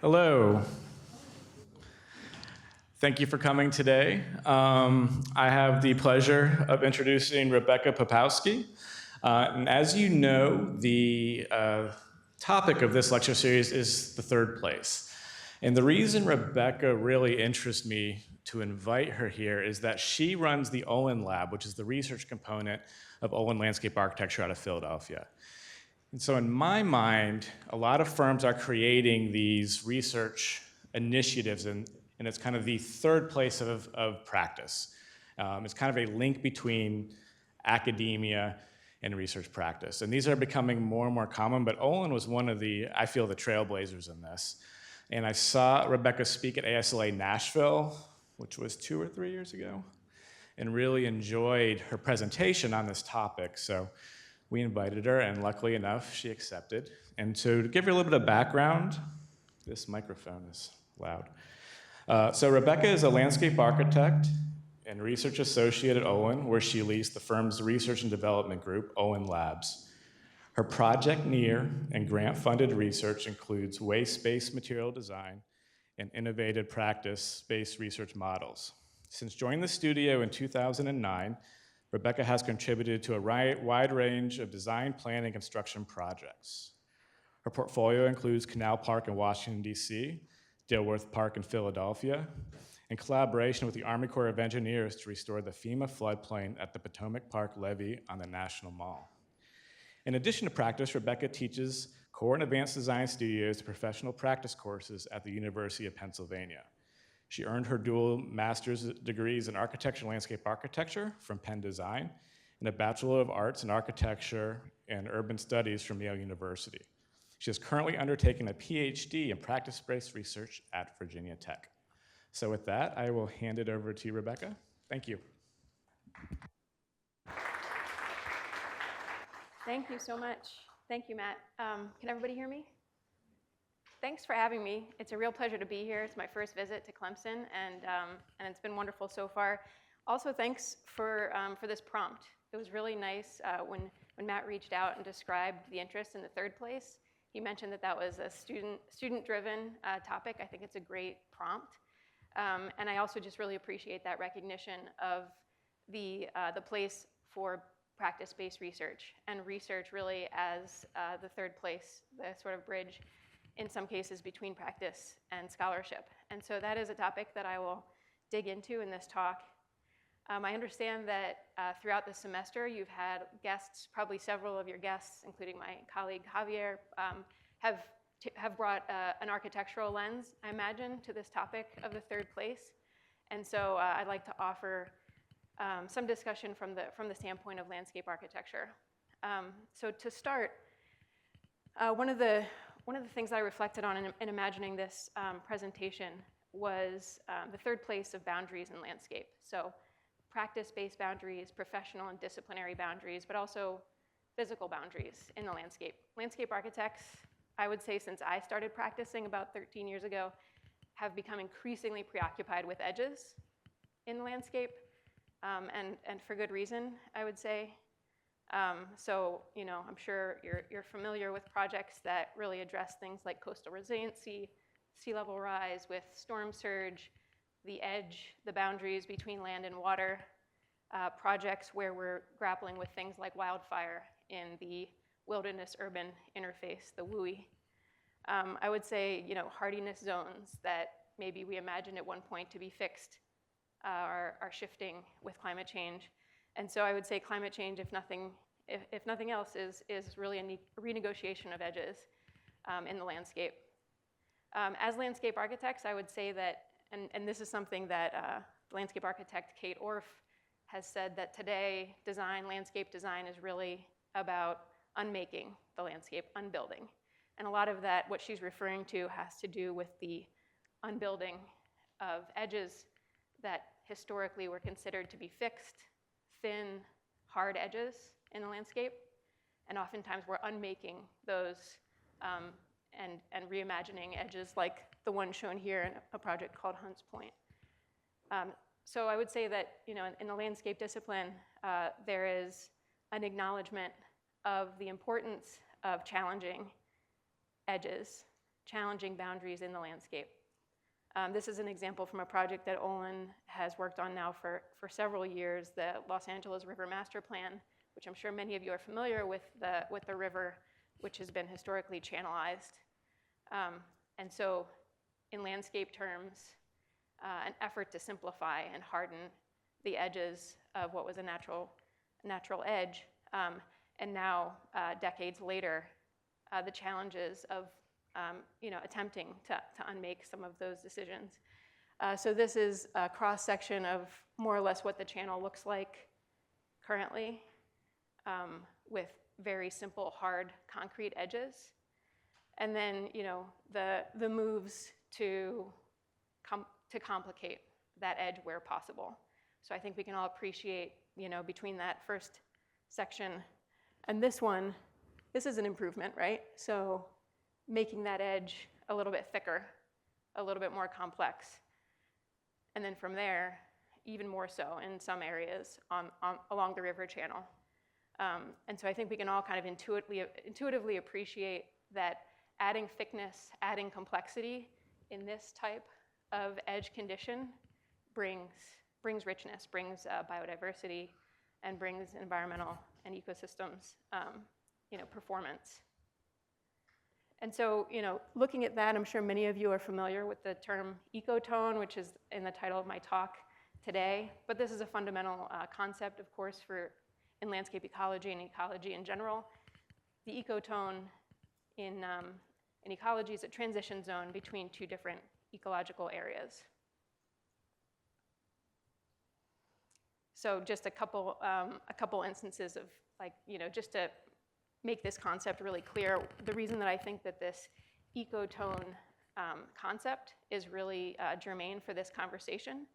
Hello. Thank you for coming today. I have the pleasure of introducing Rebecca Popowsky. And as you know, the topic of this lecture series is the third place. And the reason Rebecca really interests me to invite her here is that she runs the OLIN Lab, which is the research component of OLIN Landscape Architecture out of Philadelphia. And so in my mind, a lot of firms are creating these research initiatives, and it's kind of the third place of practice. It's kind of a link between academia and research practice. And these are becoming more and more common, but OLIN was one of the, I feel, the trailblazers in this. And I saw Rebecca speak at ASLA Nashville, which was 2 or 3 years ago, and really enjoyed her presentation on this topic. So we invited her, and luckily enough, she accepted. And so to give her a little bit of background, this microphone is loud. So Rebecca is a landscape architect and research associate at OLIN, where she leads the firm's research and development group, OLIN Labs. Her project near and grant-funded research includes waste-based material design and innovative practice-based research models. Since joining the studio in 2009, Rebecca has contributed to a wide range of design, planning, and construction projects. Her portfolio includes Canal Park in Washington, D.C., Dilworth Park in Philadelphia, in collaboration with the Army Corps of Engineers to restore the FEMA floodplain at the Potomac Park Levee on the National Mall. In addition to practice, Rebecca teaches core and advanced design studios professional practice courses at the University of Pennsylvania. She earned her dual master's degrees in architecture and landscape architecture from PennDesign and a Bachelor of Arts in architecture and urban studies from Yale University. She is currently undertaking a PhD in practice-based research at Virginia Tech. So with that, I will hand it over to Rebecca. Thank you. Thank you so much. Thank you, Matt. Can everybody hear me? Thanks for having me. It's a real pleasure to be here. It's my first visit to Clemson, and it's been wonderful so far. Also, thanks for this prompt. It was really nice when Matt reached out and described the interest in the third place. He mentioned that was a student-driven topic. I think it's a great prompt, and I also just really appreciate that recognition of the place for practice-based research, and research really as the third place, the sort of bridge in some cases between practice and scholarship. And so that is a topic that I will dig into in this talk. I understand that throughout the semester you've had guests, probably several of your guests, including my colleague Javier, have brought an architectural lens, I imagine, to this topic of the third place. And so I'd like to offer some discussion from the standpoint of landscape architecture. So to start, one of the things I reflected on in imagining this presentation was the third place of boundaries in landscape. So practice-based boundaries, professional and disciplinary boundaries, but also physical boundaries in the landscape. Landscape architects, I would say since I started practicing about 13 years ago, have become increasingly preoccupied with edges in the landscape, and for good reason, I would say. So, I'm sure you're familiar with projects that really address things like coastal resiliency, sea level rise with storm surge, the edge, the boundaries between land and water, projects where we're grappling with things like wildfire in the wilderness-urban interface, the WUI. I would say, hardiness zones that maybe we imagined at one point to be fixed are shifting with climate change. And so I would say climate change, if nothing else, is really a renegotiation of edges in the landscape. As landscape architects, I would say that, and this is something that landscape architect Kate Orff has said, that today landscape design is really about unmaking the landscape, unbuilding. And a lot of that, what she's referring to, has to do with the unbuilding of edges that historically were considered to be fixed, thin, hard edges in the landscape, and oftentimes we're unmaking those and reimagining edges like the one shown here in a project called Hunts Point. So I would say that in the landscape discipline, there is an acknowledgement of the importance of challenging edges, challenging boundaries in the landscape. This is an example from a project that OLIN has worked on now for several years, the Los Angeles River Master Plan, which I'm sure many of you are familiar with the river, which has been historically channelized. And so in landscape terms, an effort to simplify and harden the edges of what was a natural edge. And now, decades later, the challenges of attempting to unmake some of those decisions. So this is a cross-section of more or less what the channel looks like currently, with very simple, hard, concrete edges. And then, the moves to complicate that edge where possible. So I think we can all appreciate, between that first section and this one, this is an improvement, right? So making that edge a little bit thicker, a little bit more complex. And then from there, even more so in some areas along the river channel. And so I think we can all kind of intuitively appreciate that adding thickness, adding complexity in this type of edge condition brings richness, brings biodiversity, and brings environmental and ecosystems performance. And so, looking at that, I'm sure many of you are familiar with the term ecotone, which is in the title of my talk today. But this is a fundamental concept, of course, in landscape ecology and ecology in general. The ecotone in ecology is a transition zone between two different ecological areas. So just a couple instances of just to make this concept really clear, the reason that I think that this ecotone concept is really germane for this conversation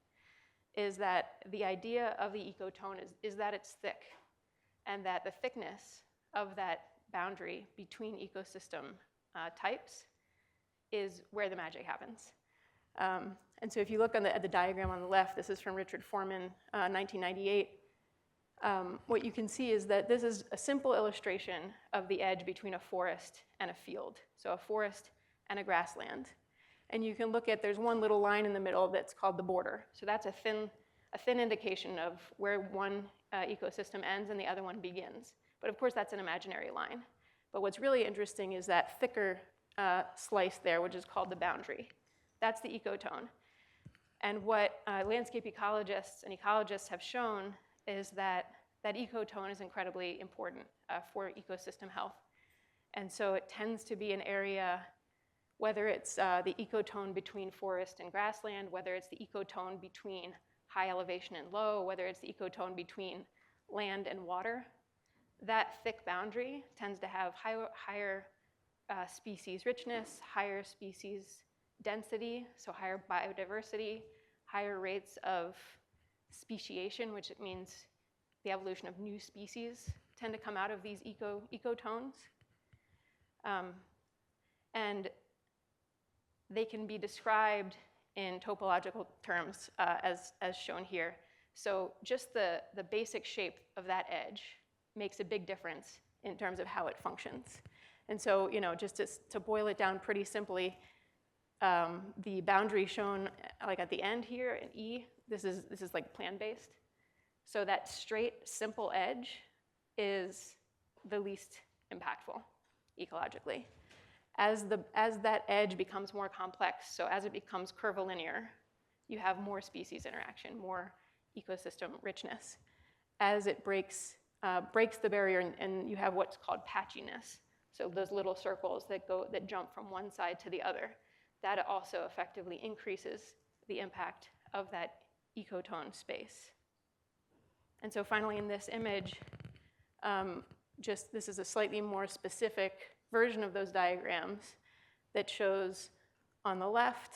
is that the idea of the ecotone is that it's thick, and that the thickness of that boundary between ecosystem types is where the magic happens. And so if you look at the diagram on the left, this is from Richard Foreman, 1998. What you can see is that this is a simple illustration of the edge between a forest and a field. So a forest and a grassland. And you can look at, there's one little line in the middle that's called the border. So that's a thin indication of where one ecosystem ends and the other one begins. But of course, that's an imaginary line. But what's really interesting is that thicker slice there, which is called the boundary. That's the ecotone. And what landscape ecologists and ecologists have shown is that ecotone is incredibly important for ecosystem health. And so it tends to be an area, whether it's the ecotone between forest and grassland, whether it's the ecotone between high elevation and low, whether it's the ecotone between land and water, that thick boundary tends to have higher species richness, higher species density, so higher biodiversity, higher rates of speciation, which means the evolution of new species tend to come out of these ecotones. And they can be described in topological terms as shown here. So just the basic shape of that edge makes a big difference in terms of how it functions. And so, just to boil it down pretty simply, the boundary shown like at the end here in E, this is like plan-based. So that straight, simple edge is the least impactful ecologically. As that edge becomes more complex, so as it becomes curvilinear, you have more species interaction, more ecosystem richness. As it breaks the barrier, and you have what's called patchiness. So those little circles that jump from one side to the other. That also effectively increases the impact of that ecotone space. And so finally in this image, this is a slightly more specific version of those diagrams that shows on the left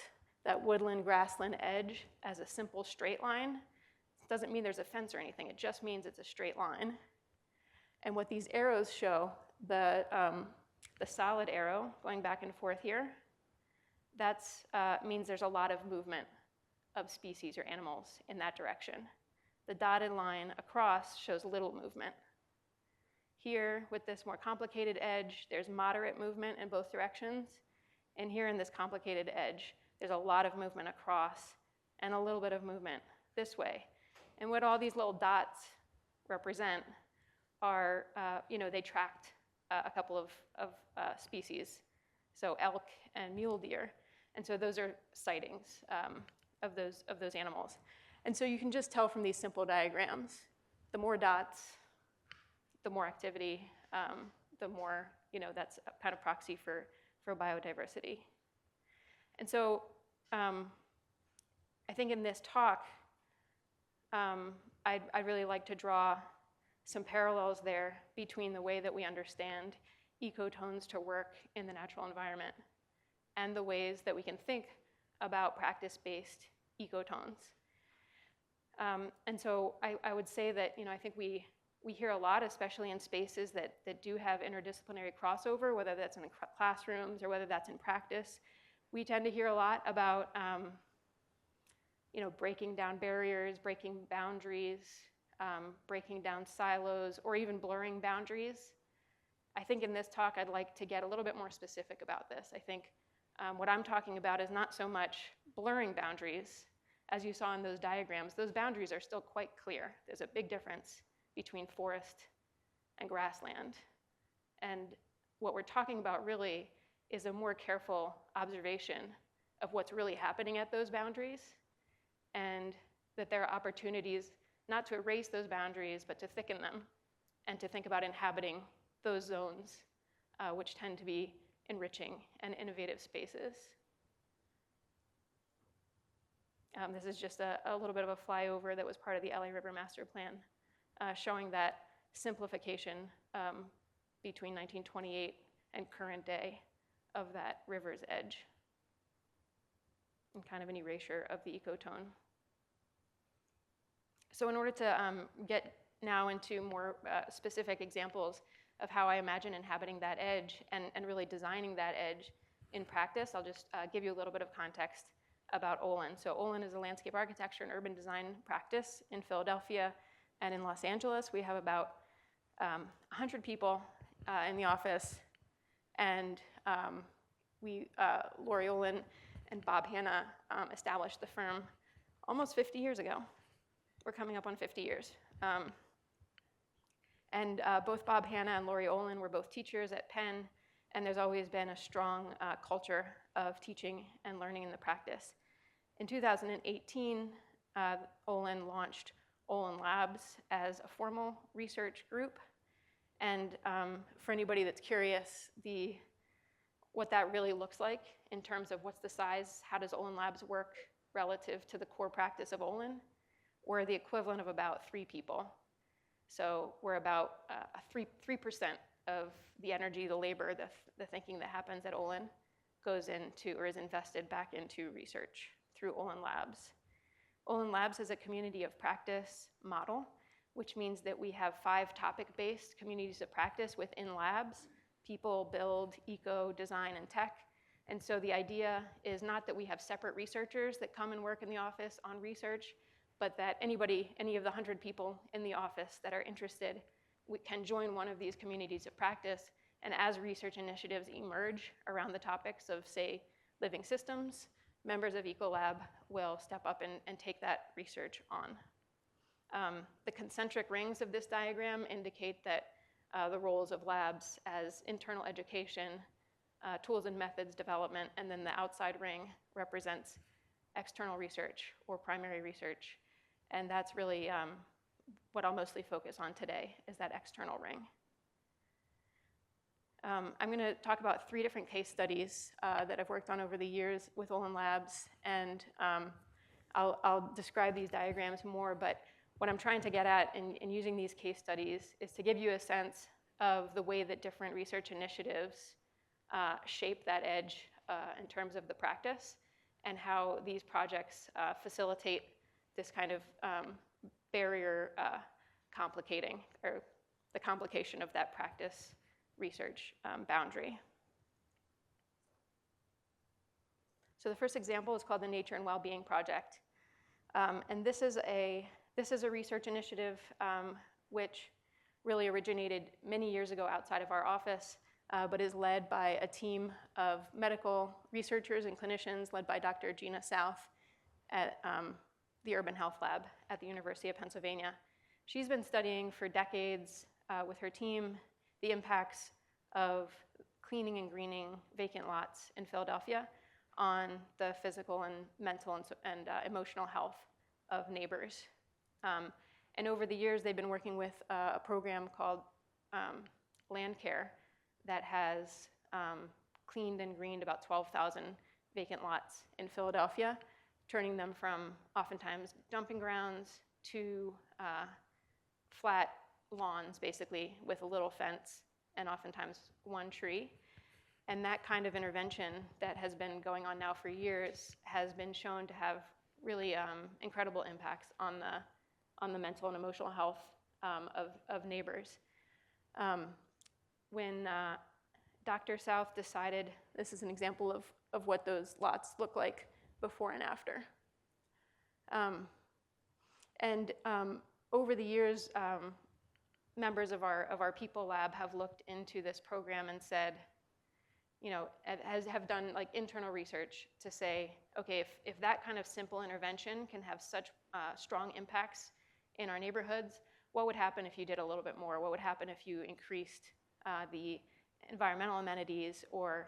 that woodland grassland edge as a simple straight line. It doesn't mean there's a fence or anything, it just means it's a straight line. And what these arrows show, the solid arrow going back and forth here, that means there's a lot of movement of species or animals in that direction. The dotted line across shows little movement. Here, with this more complicated edge, there's moderate movement in both directions. And here in this complicated edge, there's a lot of movement across and a little bit of movement this way. And what all these little dots represent are, they tracked a couple of species, so elk and mule deer. And so those are sightings of those animals. And so you can just tell from these simple diagrams, the more dots, the more activity, the more, that's a kind of proxy for biodiversity. And so I think in this talk, I'd really like to draw some parallels there between the way that we understand ecotones to work in the natural environment and the ways that we can think about practice-based ecotones. And so I would say that, I think we hear a lot, especially in spaces that do have interdisciplinary crossover, whether that's in classrooms or whether that's in practice. We tend to hear a lot about, breaking down barriers, breaking boundaries, breaking down silos, or even blurring boundaries. I think in this talk, I'd like to get a little bit more specific about this. I think what I'm talking about is not so much blurring boundaries. As you saw in those diagrams, those boundaries are still quite clear. There's a big difference between forest and grassland. And what we're talking about really is a more careful observation of what's really happening at those boundaries, and that there are opportunities not to erase those boundaries, but to thicken them, and to think about inhabiting those zones, which tend to be enriching and innovative spaces. This is just a little bit of a flyover that was part of the LA River Master Plan, showing that simplification between 1928 and current day of that river's edge, and kind of an erasure of the ecotone. So in order to get now into more specific examples of how I imagine inhabiting that edge and really designing that edge in practice, I'll just give you a little bit of context about OLIN. So OLIN is a landscape architecture and urban design practice in Philadelphia and in Los Angeles. We have about 100 people in the office, and Lori Olin and Bob Hanna established the firm almost 50 years ago. We're coming up on 50 years. And both Bob Hanna and Lori Olin were both teachers at Penn, and there's always been a strong culture of teaching and learning in the practice. In 2018, OLIN launched OLIN Labs as a formal research group. And for anybody that's curious, what that really looks like in terms of what's the size, how does OLIN Labs work relative to the core practice of OLIN, we're the equivalent of about 3 people. So we're about 3% of the energy, the labor, the thinking that happens at OLIN goes into or is invested back into research through OLIN Labs. OLIN Labs is a community of practice model, which means that we have 5 topic-based communities of practice within labs: people, build, eco, design, and tech. And so the idea is not that we have separate researchers that come and work in the office on research, but that any of the 100 people in the office that are interested, we can join one of these communities of practice. And as research initiatives emerge around the topics of, say, living systems, members of Ecolab will step up and take that research on. The concentric rings of this diagram indicate that the roles of labs as internal education, tools and methods development, and then the outside ring represents external research or primary research. And that's really what I'll mostly focus on today, is that external ring. I'm going to talk about 3 different case studies that I've worked on over the years with OLIN Labs, and I'll describe these diagrams more, but what I'm trying to get at in using these case studies is to give you a sense of the way that different research initiatives shape that edge in terms of the practice, and how these projects facilitate this kind of barrier complicating, or the complication of that practice research boundary. So the first example is called the Nature and Wellbeing Project. And this is a research initiative which really originated many years ago outside of our office, but is led by a team of medical researchers and clinicians led by Dr. Gina South at the Urban Health Lab at the University of Pennsylvania. She's been studying for decades with her team the impacts of cleaning and greening vacant lots in Philadelphia on the physical and mental and emotional health of neighbors. And over the years, they've been working with a program called Land Care that has cleaned and greened about 12,000 vacant lots in Philadelphia, turning them from oftentimes dumping grounds to flat lawns, basically, with a little fence and oftentimes one tree. And that kind of intervention that has been going on now for years has been shown to have really incredible impacts on the mental and emotional health of neighbors. When Dr. South decided, this is an example of what those lots look like before and after. Over the years, members of our People Lab have looked into this program and said, have done like internal research to say, okay, if that kind of simple intervention can have such strong impacts in our neighborhoods, what would happen if you did a little bit more? What would happen if you increased the environmental amenities or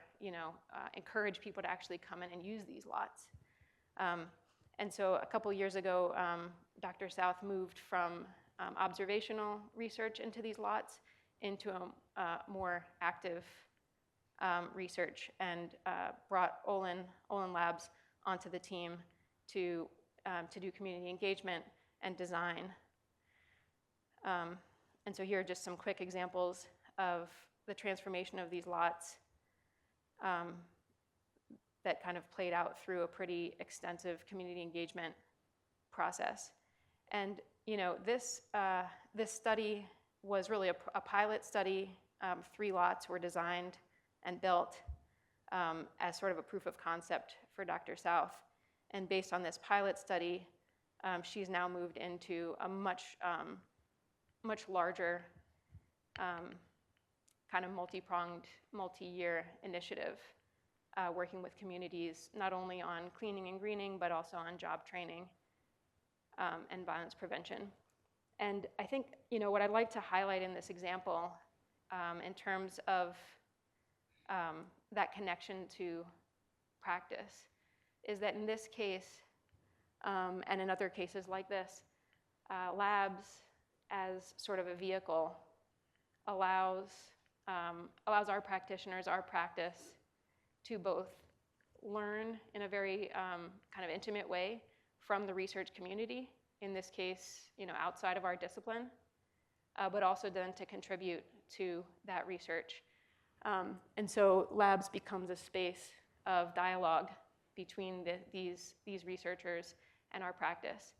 encourage people to actually come in and use these lots? And so a couple years ago, Dr. South moved from observational research into these lots into a more active research and brought OLIN Labs onto the team to do community engagement and design. And so here are just some quick examples of the transformation of these lots that kind of played out through a pretty extensive community engagement process. And this study was really a pilot study. 3 lots were designed and built as sort of a proof of concept for Dr. South. And based on this pilot study, she's now moved into a much larger kind of multi-pronged, multi-year initiative, working with communities, not only on cleaning and greening, but also on job training and violence prevention. And I think, what I'd like to highlight in this example, in terms of that connection to practice, is that in this case, and in other cases like this, labs as sort of a vehicle allows our practitioners, our practice, to both learn in a very kind of intimate way from the research community, in this case, outside of our discipline, but also then to contribute to that research. And so labs becomes a space of dialogue between these researchers and our practice.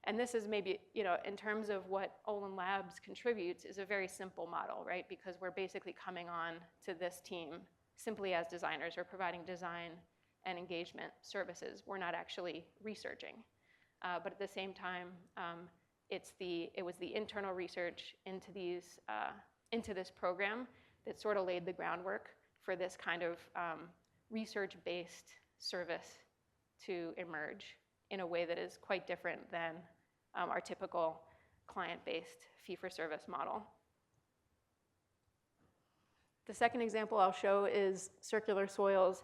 And this is maybe, in terms of what OLIN Labs contributes, is a very simple model, right? Because we're basically coming on to this team simply as designers or providing design and engagement services. We're not actually researching. But at the same time, it was the internal research into this program that sort of laid the groundwork for this kind of research-based service to emerge in a way that is quite different than our typical client-based fee-for-service model. The second example I'll show is circular soils,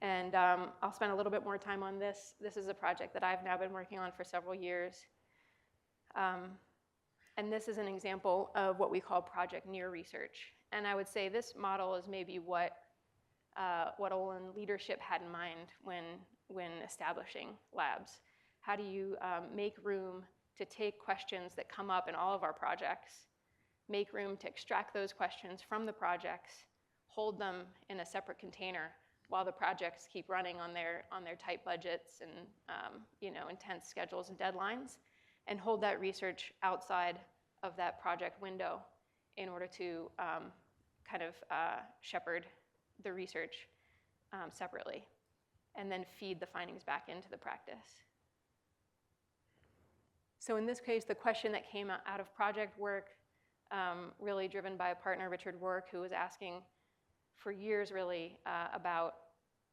and I'll spend a little bit more time on this. This is a project that I've now been working on for several years. And this is an example of what we call project near research. And I would say this model is maybe what OLIN leadership had in mind when establishing labs. How do you make room to take questions that come up in all of our projects, make room to extract those questions from the projects, hold them in a separate container while the projects keep running on their tight budgets and intense schedules and deadlines, and hold that research outside of that project window in order to shepherd the research separately, and then feed the findings back into the practice. So in this case, the question that came out of project work, really driven by a partner, Richard Rourke, who was asking for years really about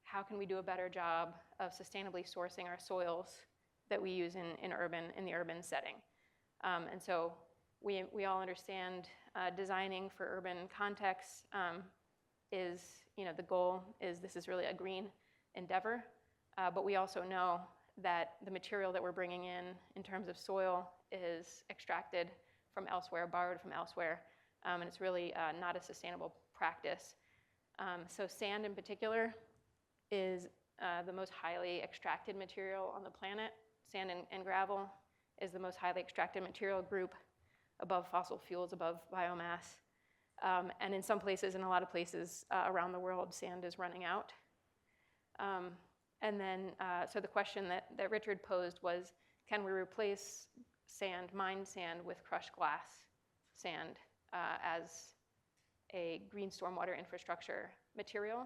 how can we do a better job of sustainably sourcing our soils that we use in the urban setting. And so we all understand designing for urban contexts is, the goal is this is really a green endeavor, but we also know that the material that we're bringing in terms of soil is extracted from elsewhere, borrowed from elsewhere, and it's really not a sustainable practice. So sand in particular is the most highly extracted material on the planet. Sand and gravel is the most highly extracted material group, above fossil fuels, above biomass. And in some places, in a lot of places around the world, sand is running out. And then, so the question that Richard posed was, can we replace sand, mined sand, with crushed glass sand as a green stormwater infrastructure material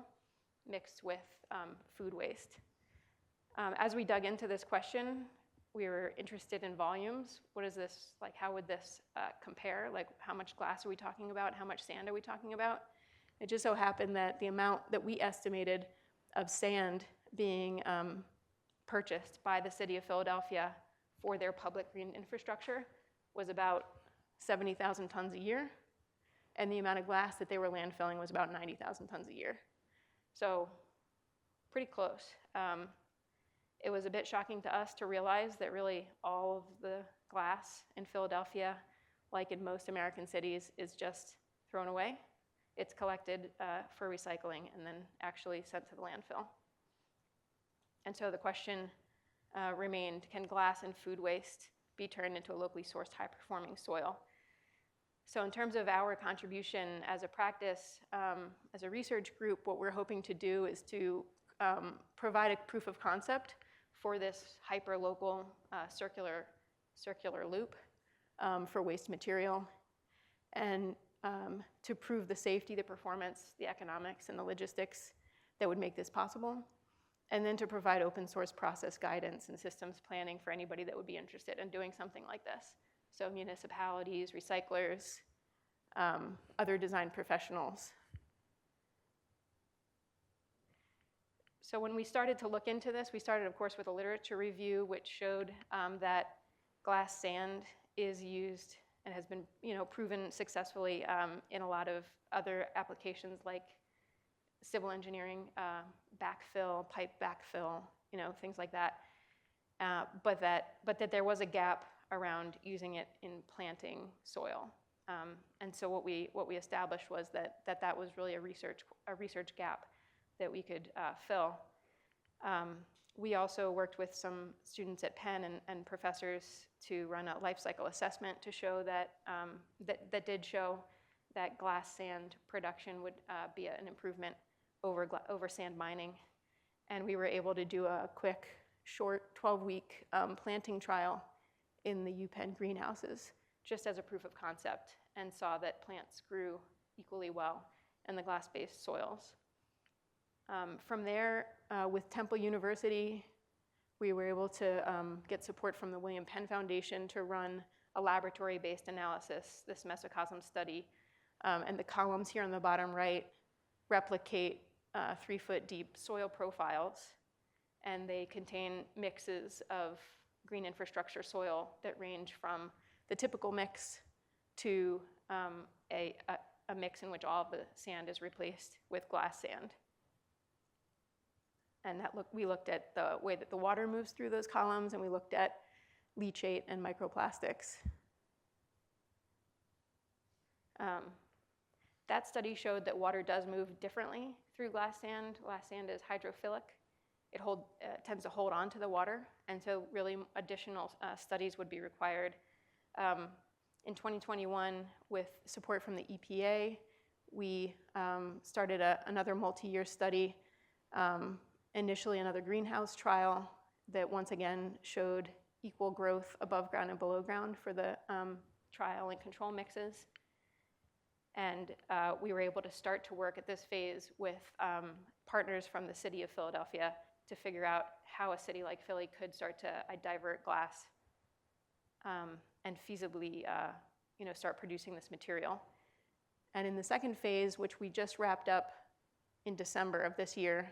mixed with food waste? As we dug into this question, we were interested in volumes. What is this, like, how would this compare? Like, how much glass are we talking about? How much sand are we talking about? It just so happened that the amount that we estimated of sand being purchased by the city of Philadelphia for their public green infrastructure was about 70,000 tons a year, and the amount of glass that they were landfilling was about 90,000 tons a year. So pretty close. It was a bit shocking to us to realize that really all of the glass in Philadelphia, like in most American cities, is just thrown away. It's collected for recycling and then actually sent to the landfill. And so the question remained, can glass and food waste be turned into a locally sourced high-performing soil? So in terms of our contribution as a practice, as a research group, what we're hoping to do is to provide a proof of concept for this hyper-local circular loop for waste material, and to prove the safety, the performance, the economics, and the logistics that would make this possible, and then to provide open source process guidance and systems planning for anybody that would be interested in doing something like this. So municipalities, recyclers, other design professionals. So when we started to look into this, we started, of course, with a literature review, which showed that glass sand is used and has been, proven successfully in a lot of other applications like civil engineering, backfill, pipe backfill, things like that. But that there was a gap around using it in planting soil. And so what we established was that was really a research gap that we could fill. We also worked with some students at Penn and professors to run a life cycle assessment to show that did show that glass sand production would be an improvement over sand mining. And we were able to do a quick, short 12-week planting trial in the UPenn greenhouses, just as a proof of concept, and saw that plants grew equally well in the glass-based soils. From there, with Temple University, we were able to get support from the William Penn Foundation to run a laboratory-based analysis, this mesocosm study. And the columns here on the bottom right replicate 3-foot deep soil profiles, and they contain mixes of green infrastructure soil that range from the typical mix to a mix in which all of the sand is replaced with glass sand. And we looked at the way that the water moves through those columns, and we looked at leachate and microplastics. That study showed that water does move differently through glass sand. Glass sand is hydrophilic. It tends to hold on to the water, and so really additional studies would be required. In 2021, with support from the EPA, we started another multi-year study, initially another greenhouse trial that once again showed equal growth above ground and below ground for the trial and control mixes. And we were able to start to work at this phase with partners from the city of Philadelphia to figure out how a city like Philly could start to divert glass and feasibly start producing this material. And in the second phase, which we just wrapped up in December of this year,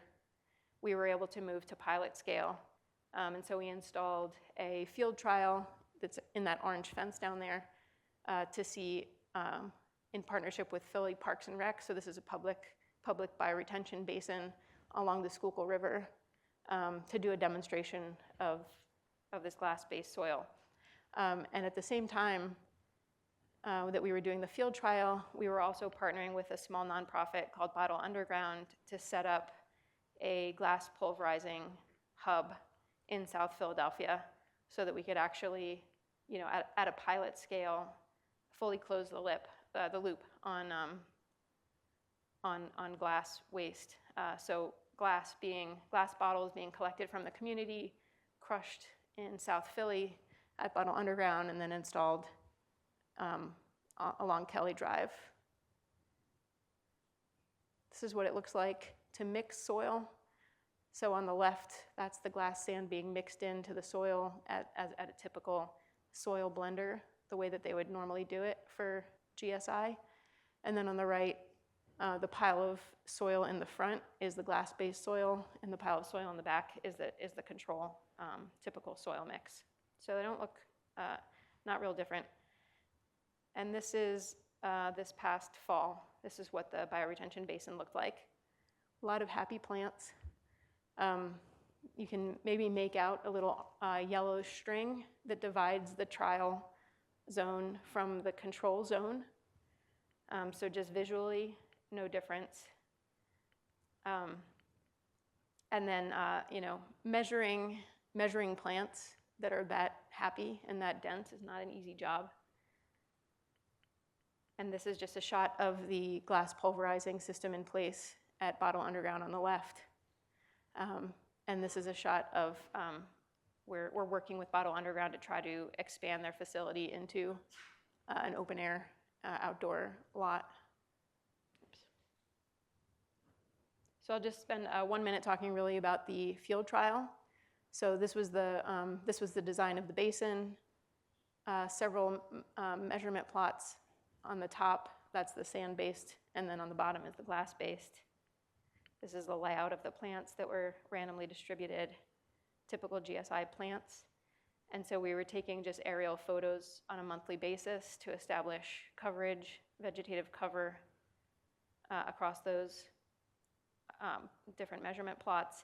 we were able to move to pilot scale. And so we installed a field trial that's in that orange fence down there to see, in partnership with Philly Parks and Rec, so this is a public bioretention basin along the Schuylkill River, to do a demonstration of this glass-based soil. And at the same time that we were doing the field trial, we were also partnering with a small nonprofit called Bottle Underground to set up a glass pulverizing hub in South Philadelphia so that we could actually, at a pilot scale, fully close the loop on glass waste. So glass bottles being collected from the community, crushed in South Philly at Bottle Underground, and then installed along Kelly Drive. This is what it looks like to mix soil. So on the left, that's the glass sand being mixed into the soil at a typical soil blender, the way that they would normally do it for GSI. And then on the right, the pile of soil in the front is the glass-based soil, and the pile of soil in the back is the control, typical soil mix. So they don't look not real different. And this is this past fall. This is what the bioretention basin looked like. A lot of happy plants. You can maybe make out a little yellow string that divides the trial zone from the control zone. So just visually, no difference. And then, measuring plants that are that happy and that dense is not an easy job. And this is just a shot of the glass pulverizing system in place at Bottle Underground on the left. And this is a shot of, we're working with Bottle Underground to try to expand their facility into an open air outdoor lot. Oops. So I'll just spend 1 minute talking really about the field trial. So this was the design of the basin, several measurement plots on the top. That's the sand-based, and then on the bottom is the glass-based. This is the layout of the plants that were randomly distributed, typical GSI plants. And so we were taking just aerial photos on a monthly basis to establish coverage, vegetative cover across those different measurement plots.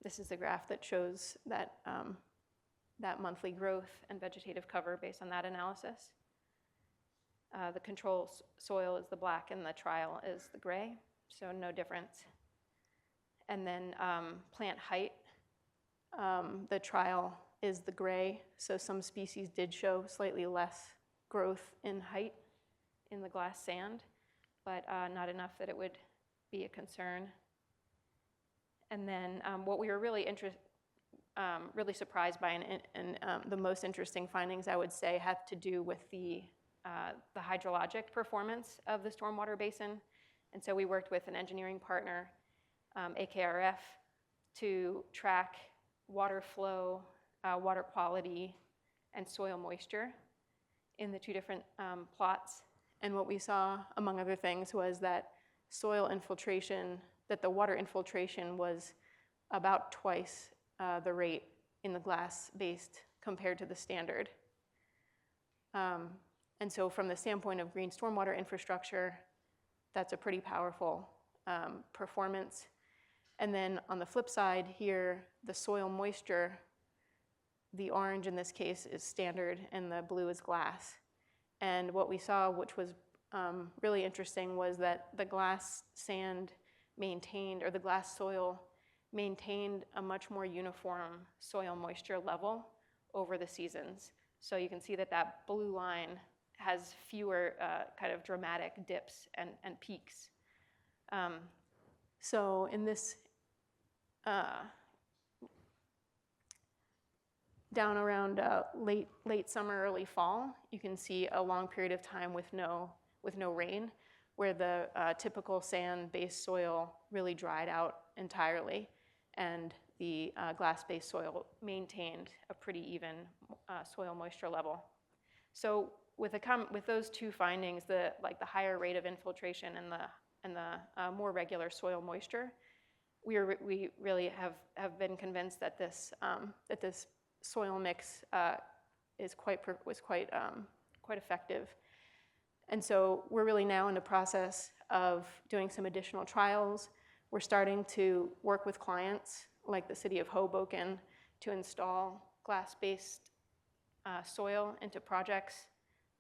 This is the graph that shows that, that monthly growth and vegetative cover based on that analysis. The control soil is the black and the trial is the gray, so no difference. And then plant height, the trial is the gray, so some species did show slightly less growth in height in the glass sand, but not enough that it would be a concern. And then what we were really surprised by, and the most interesting findings, I would say, have to do with the hydrologic performance of the stormwater basin. And so we worked with an engineering partner, AKRF, to track water flow, water quality, and soil moisture in the two different plots. And what we saw, among other things, was that soil infiltration, that the water infiltration was about twice the rate in the glass-based compared to the standard. And so from the standpoint of green stormwater infrastructure, that's a pretty powerful performance. And then on the flip side here, the soil moisture, the orange in this case is standard and the blue is glass. And what we saw, which was really interesting, was that the glass sand maintained, or the glass soil maintained, a much more uniform soil moisture level over the seasons. So you can see that that blue line has fewer kind of dramatic dips and peaks. So in this, down around late summer, early fall, you can see a long period of time with no rain, where the typical sand-based soil really dried out entirely, and the glass-based soil maintained a pretty even soil moisture level. So with those two findings, the higher rate of infiltration and the more regular soil moisture, we really have been convinced that this soil mix was quite effective. And so we're really now in the process of doing some additional trials. We're starting to work with clients like the city of Hoboken to install glass-based soil into projects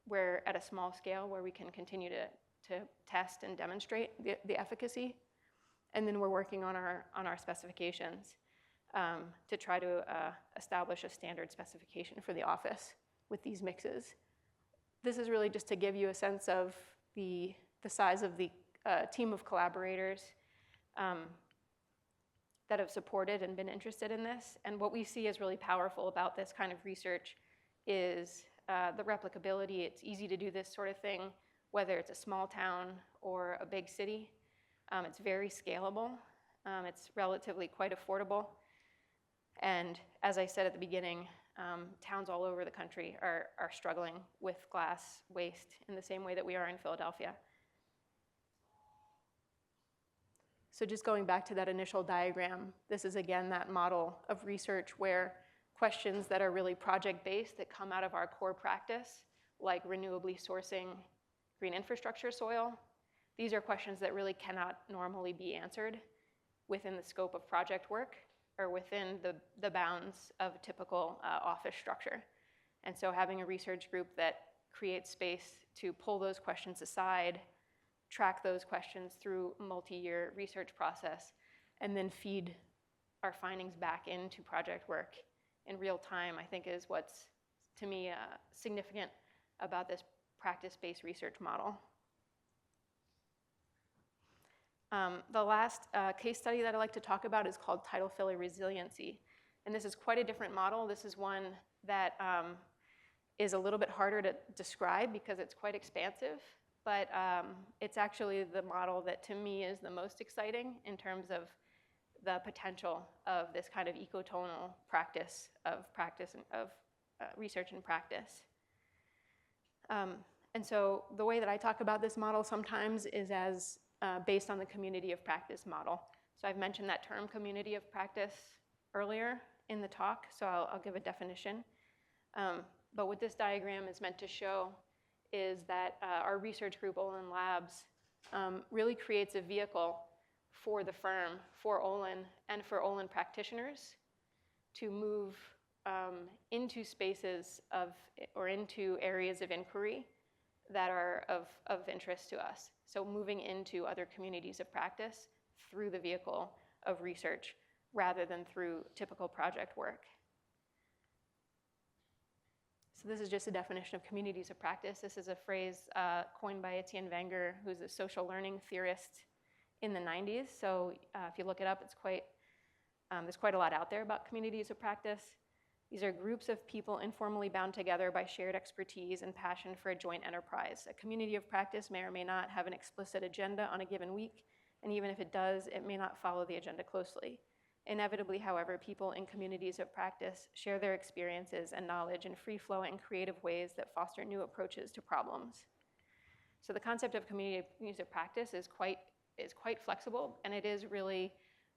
where at a small scale where we can continue to test and demonstrate the efficacy. And then we're working on our specifications to try to establish a standard specification for the office with these mixes. This is really just to give you a sense of the size of the team of collaborators that have supported and been interested in this. And what we see as really powerful about this kind of research is the replicability. It's easy to do this sort of thing, whether it's a small town or a big city. It's very scalable. It's relatively quite affordable. And as I said at the beginning, towns all over the country are struggling with glass waste in the same way that we are in Philadelphia. So just going back to that initial diagram, this is again that model of research where questions that are really project-based that come out of our core practice, like renewably sourcing green infrastructure soil, these are questions that really cannot normally be answered within the scope of project work or within the bounds of a typical office structure. And so having a research group that creates space to pull those questions aside, track those questions through a multi-year research process, and then feed our findings back into project work in real time, I think is what's, to me, significant about this practice-based research model. The last case study that I'd like to talk about is called tidal filler resiliency. And this is quite a different model. This is one that is a little bit harder to describe because it's quite expansive, but it's actually the model that to me is the most exciting in terms of the potential of this kind of ecotonal practice of research and practice. And so the way that I talk about this model sometimes is as based on the community of practice model. So I've mentioned that term community of practice earlier in the talk, so I'll give a definition. But what this diagram is meant to show is that our research group, OLIN Labs, really creates a vehicle for the firm, for OLIN, and for OLIN practitioners to move into spaces or into areas of inquiry that are of interest to us. So moving into other communities of practice through the vehicle of research rather than through typical project work. So this is just a definition of communities of practice. This is a phrase coined by Etienne Wenger, who's a social learning theorist in the 90s. So if you look it up, there's quite a lot out there about communities of practice. These are groups of people informally bound together by shared expertise and passion for a joint enterprise. A community of practice may or may not have an explicit agenda on a given week, and even if it does, it may not follow the agenda closely. Inevitably, however, people in communities of practice share their experiences and knowledge in free-flowing, creative ways that foster new approaches to problems. So the concept of communities of practice is quite flexible, and it is really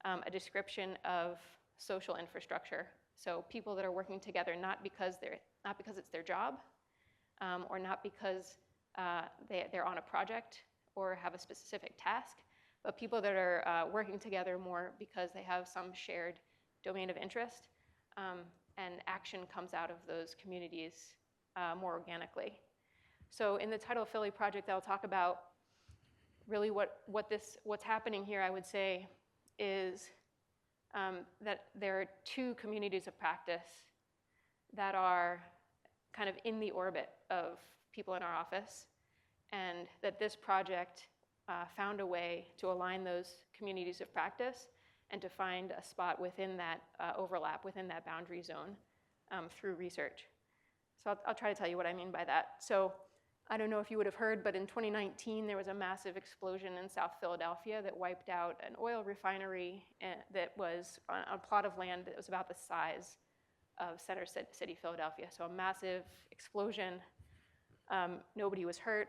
a description of social infrastructure. So people that are working together not because it's their job, or not because they're on a project or have a specific task, but people that are working together more because they have some shared domain of interest, and action comes out of those communities more organically. So in the Tidal Philly project, I'll talk about really what's happening here, I would say, is that there are two communities of practice that are kind of in the orbit of people in our office, and that this project found a way to align those communities of practice and to find a spot within that overlap, within that boundary zone through research. So I'll try to tell you what I mean by that. So I don't know if you would have heard, but in 2019, there was a massive explosion in South Philadelphia that wiped out an oil refinery that was on a plot of land that was about the size of Center City, Philadelphia. So a massive explosion. Nobody was hurt,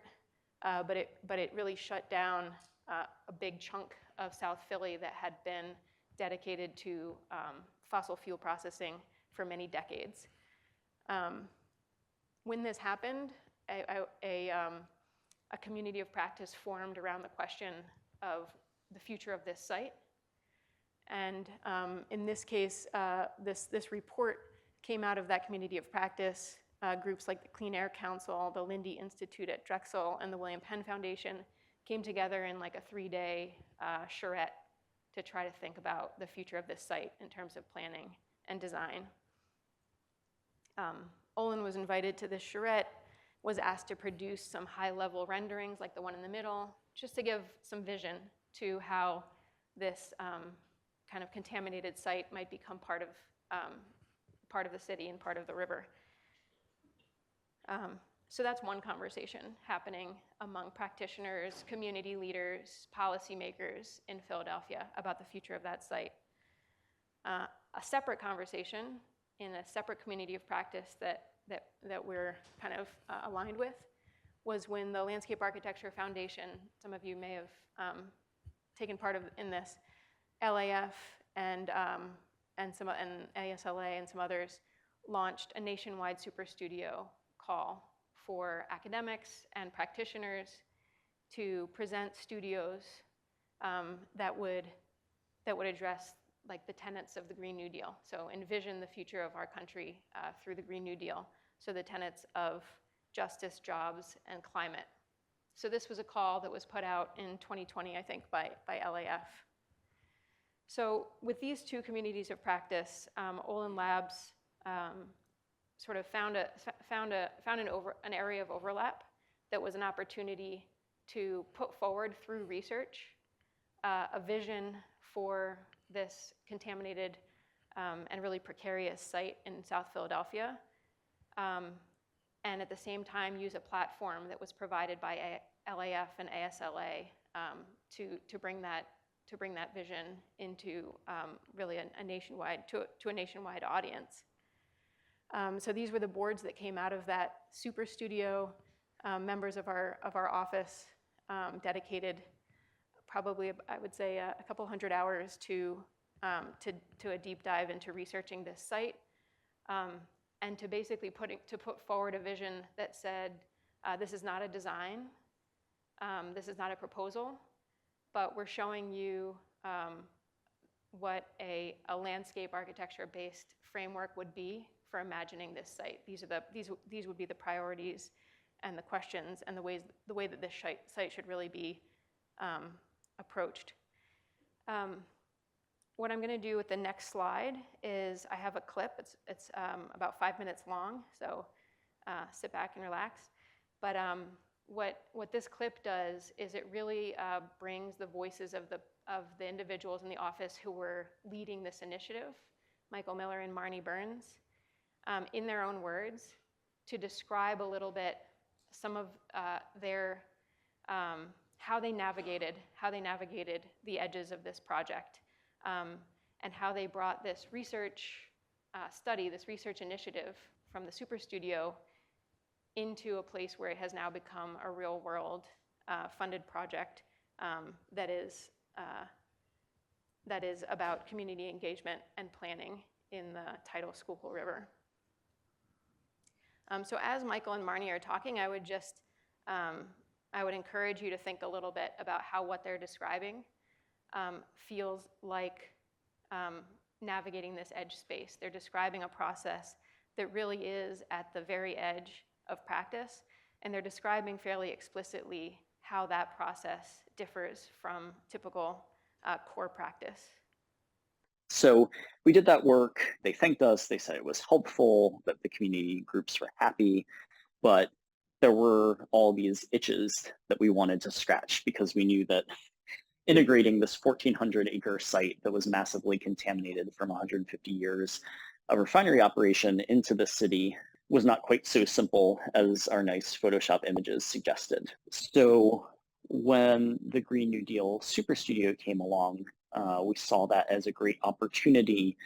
but it really shut down a big chunk of South Philly that had been dedicated to fossil fuel processing for many decades. When this happened, a community of practice formed around the question of the future of this site. And in this case, this report came out of that community of practice. Groups like the Clean Air Council, the Lindy Institute at Drexel, and the William Penn Foundation came together in like a 3-day charrette to try to think about the future of this site in terms of planning and design. OLIN was invited to this charrette, was asked to produce some high-level renderings like the one in the middle, just to give some vision to how this kind of contaminated site might become part of the city and part of the river. So that's one conversation happening among practitioners, community leaders, policymakers in Philadelphia about the future of that site. A separate conversation in a separate community of practice that we're kind of aligned with was when the Landscape Architecture Foundation, some of you may have taken part in this, LAF and ASLA and some others launched a nationwide super studio call for academics and practitioners to present studios that would address like the tenets of the Green New Deal. So envision the future of our country through the Green New Deal. So the tenets of justice, jobs, and climate. So this was a call that was put out in 2020, I think, by LAF. So with these two communities of practice, OLIN Labs sort of found an area of overlap that was an opportunity to put forward through research a vision for this contaminated and really precarious site in South Philadelphia, and at the same time use a platform that was provided by LAF and ASLA to bring that vision into really a nationwide to a nationwide audience. So these were the boards that came out of that super studio. Members of our office dedicated probably, I would say, a couple hundred hours to a deep dive into researching this site, and to basically put forward a vision that said, this is not a design, this is not a proposal, but we're showing you what a landscape architecture-based framework would be for imagining this site. These would be the priorities and the questions and the way that this site should really be approached. What I'm going to do with the next slide is I have a clip. It's about 5 minutes long, so sit back and relax. But what this clip does is it really brings the voices of the individuals in the office who were leading this initiative, Michael Miller and Marnie Burns, in their own words, to describe a little bit some of their how they navigated the edges of this project, and how they brought this research study, this research initiative from the Super Studio into a place where it has now become a real-world funded project that is about community engagement and planning in the tidal Schuylkill River. So as Michael and Marnie are talking, I would encourage you to think a little bit about how what they're describing feels like navigating this edge space. They're describing a process that really is at the very edge of practice, and they're describing fairly explicitly how that process differs from typical core practice. So we did that work. They thanked us. They said it was helpful, that the community groups were happy, but there were all these itches that we wanted to scratch because we knew that integrating this 1,400-acre site that was massively contaminated from 150 years of refinery operation into the city was not quite so simple as our nice Photoshop images suggested. So when the Green New Deal Super Studio came along, we saw that as a great opportunity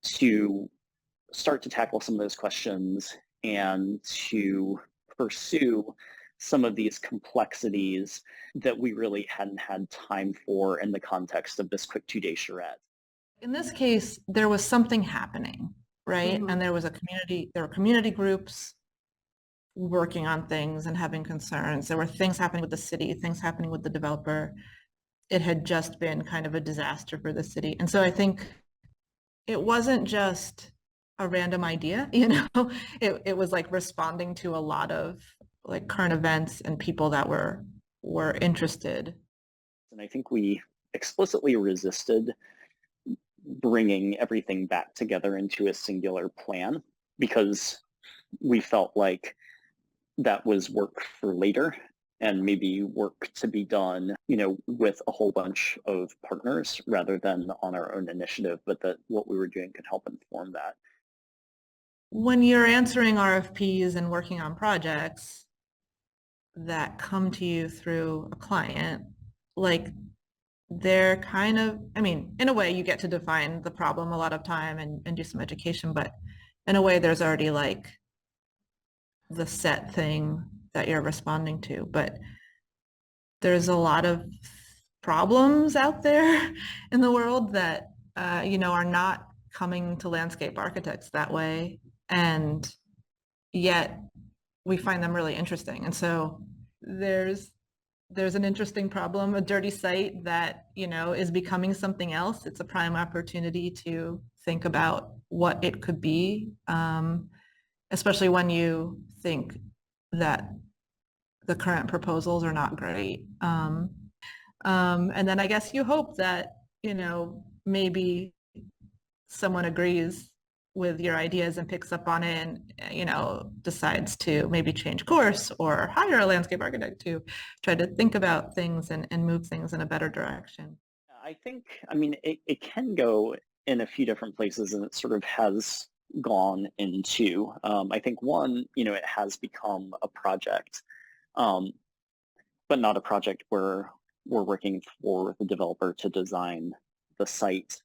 to start to tackle some of those questions and to pursue some of these complexities that we really hadn't had time for in the context of this quick 2-day charrette. In this case, there was something happening, right? Mhm. And there were community groups working on things and having concerns. There were things happening with the city, things happening with the developer. It had just been kind of a disaster for the city. And so I think it wasn't just a random idea, it was like responding to a lot of like current events and people that were interested. And I think we explicitly resisted bringing everything back together into a singular plan because we felt like that was work for later and maybe work to be done, with a whole bunch of partners rather than on our own initiative, but that what we were doing could help inform that. When you're answering RFPs and working on projects that come to you through a client, like they're kind of, in a way you get to define the problem a lot of time and do some education, but in a way there's already like the set thing that you're responding to. But there's a lot of problems out there in the world that, are not coming to landscape architects that way. And yet we find them really interesting. And so there's an interesting problem, a dirty site that, is becoming something else. It's a prime opportunity to think about what it could be, especially when you think that the current proposals are not great. And then I guess you hope that, maybe someone agrees with your ideas and picks up on it and, decides to maybe change course or hire a landscape architect to try to think about things and move things in a better direction. I think, it can go in a few different places, and it sort of has gone into, I think one, it has become a project, but not a project where we're working for the developer to design the site.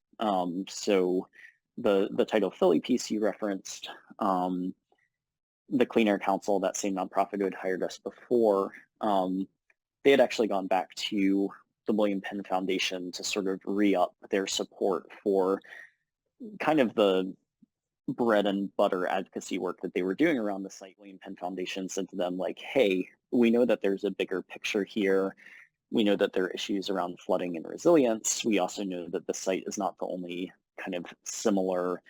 So the title Philly piece you referenced, the Clean Air Council, that same nonprofit who had hired us before, they had actually gone back to the William Penn Foundation to sort of re-up their support for kind of the bread and butter advocacy work that they were doing around the site. William Penn Foundation said to them, like, hey, we know that there's a bigger picture here. We know that there are issues around flooding and resilience. We also know that the site is not the only kind of similar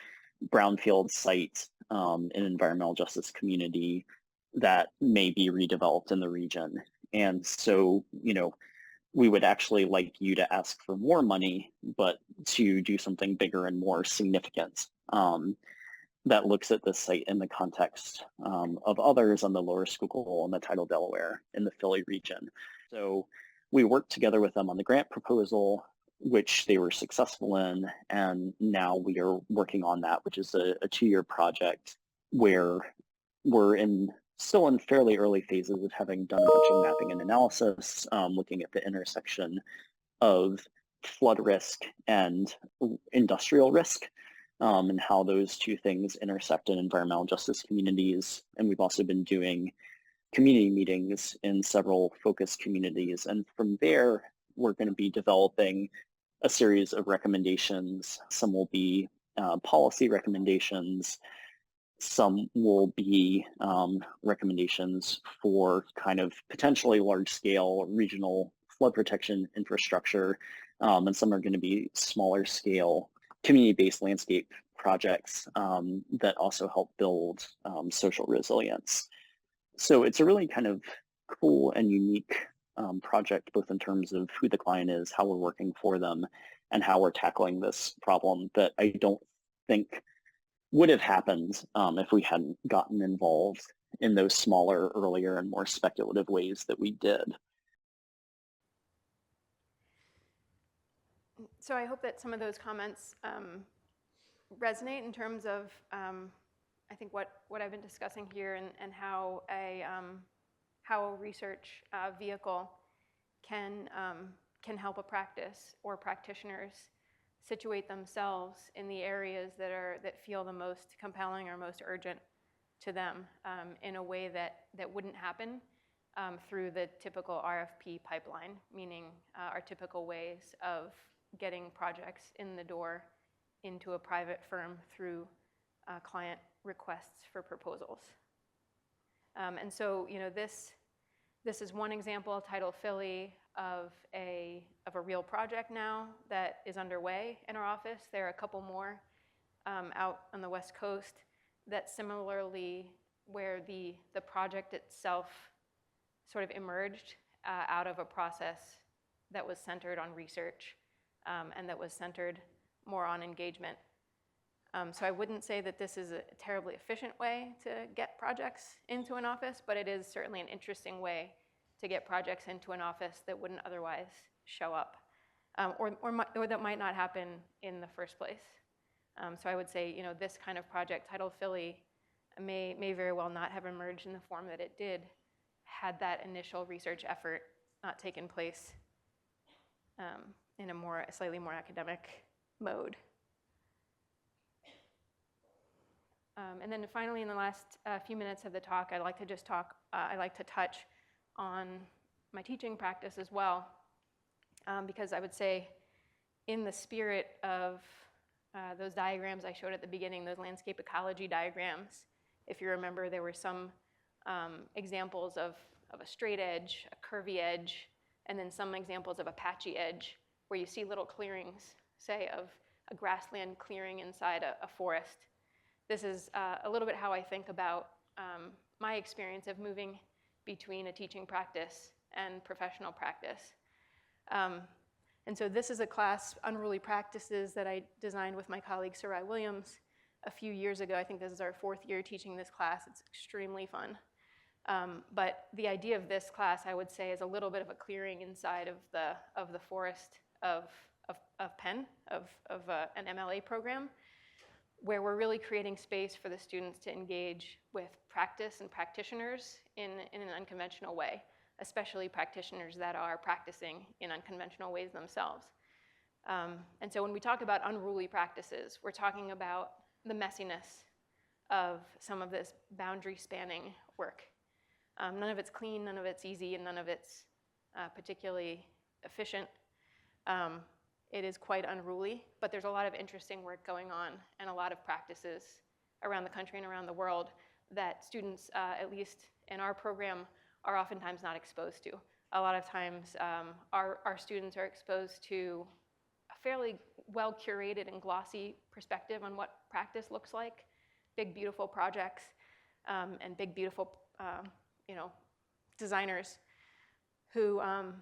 brownfield site in environmental justice community that may be redeveloped in the region. And so, we would actually like you to ask for more money, but to do something bigger and more significant that looks at this site in the context of others on the Lower Schuylkill and the Tidal Delaware in the Philly region. So we worked together with them on the grant proposal, which they were successful in, and now we are working on that, which is a 2-year project where we're still in fairly early phases of having done a bunch of mapping and analysis, looking at the intersection of flood risk and industrial risk, and how those two things intersect in environmental justice communities. And we've also been doing community meetings in several focus communities. And from there, we're going to be developing a series of recommendations. Some will be policy recommendations. Some will be recommendations for kind of potentially large-scale regional flood protection infrastructure, and some are going to be smaller-scale community-based landscape projects that also help build social resilience. So it's a really kind of cool and unique project, both in terms of who the client is, how we're working for them, and how we're tackling this problem that I don't think would have happened if we hadn't gotten involved in those smaller, earlier, and more speculative ways that we did. So I hope that some of those comments resonate in terms of, I think, what I've been discussing here and how a research vehicle can help a practice or practitioners situate themselves in the areas that feel the most compelling or most urgent to them in a way that wouldn't happen through the typical RFP pipeline, meaning our typical ways of getting projects in the door into a private firm through client requests for proposals. And so, this is one example, Title Philly, of a real project now that is underway in our office. There are a couple more out on the West Coast that similarly, where the project itself sort of emerged out of a process that was centered on research and that was centered more on engagement. So I wouldn't say that this is a terribly efficient way to get projects into an office, but it is certainly an interesting way to get projects into an office that wouldn't otherwise show up, or that might not happen in the first place. So I would say, this kind of project, Title Philly, may very well not have emerged in the form that it did had that initial research effort not taken place in a slightly more academic mode. And then finally, in the last few minutes of the talk, I'd like to touch on my teaching practice as well, because I would say in the spirit of those diagrams I showed at the beginning, those landscape ecology diagrams, if you remember, there were some examples of a straight edge, a curvy edge, and then some examples of a patchy edge, where you see little clearings, say, of a grassland clearing inside a forest. This is a little bit how I think about my experience of moving between a teaching practice and professional practice. And so this is a class, Unruly Practices, that I designed with my colleague Sarai Williams a few years ago. I think this is our 4th year teaching this class. It's extremely fun. But the idea of this class, I would say, is a little bit of a clearing inside of the forest of Penn, of an MLA program, where we're really creating space for the students to engage with practice and practitioners in an unconventional way, especially practitioners that are practicing in unconventional ways themselves. And so when we talk about unruly practices, we're talking about the messiness of some of this boundary spanning work. None of it's clean, none of it's easy, and none of it's particularly efficient. It is quite unruly, but there's a lot of interesting work going on and a lot of practices around the country and around the world that students, at least in our program, are oftentimes not exposed to. A lot of times, our students are exposed to a fairly well-curated and glossy perspective on what practice looks like, big, beautiful projects, and big, beautiful, designers who I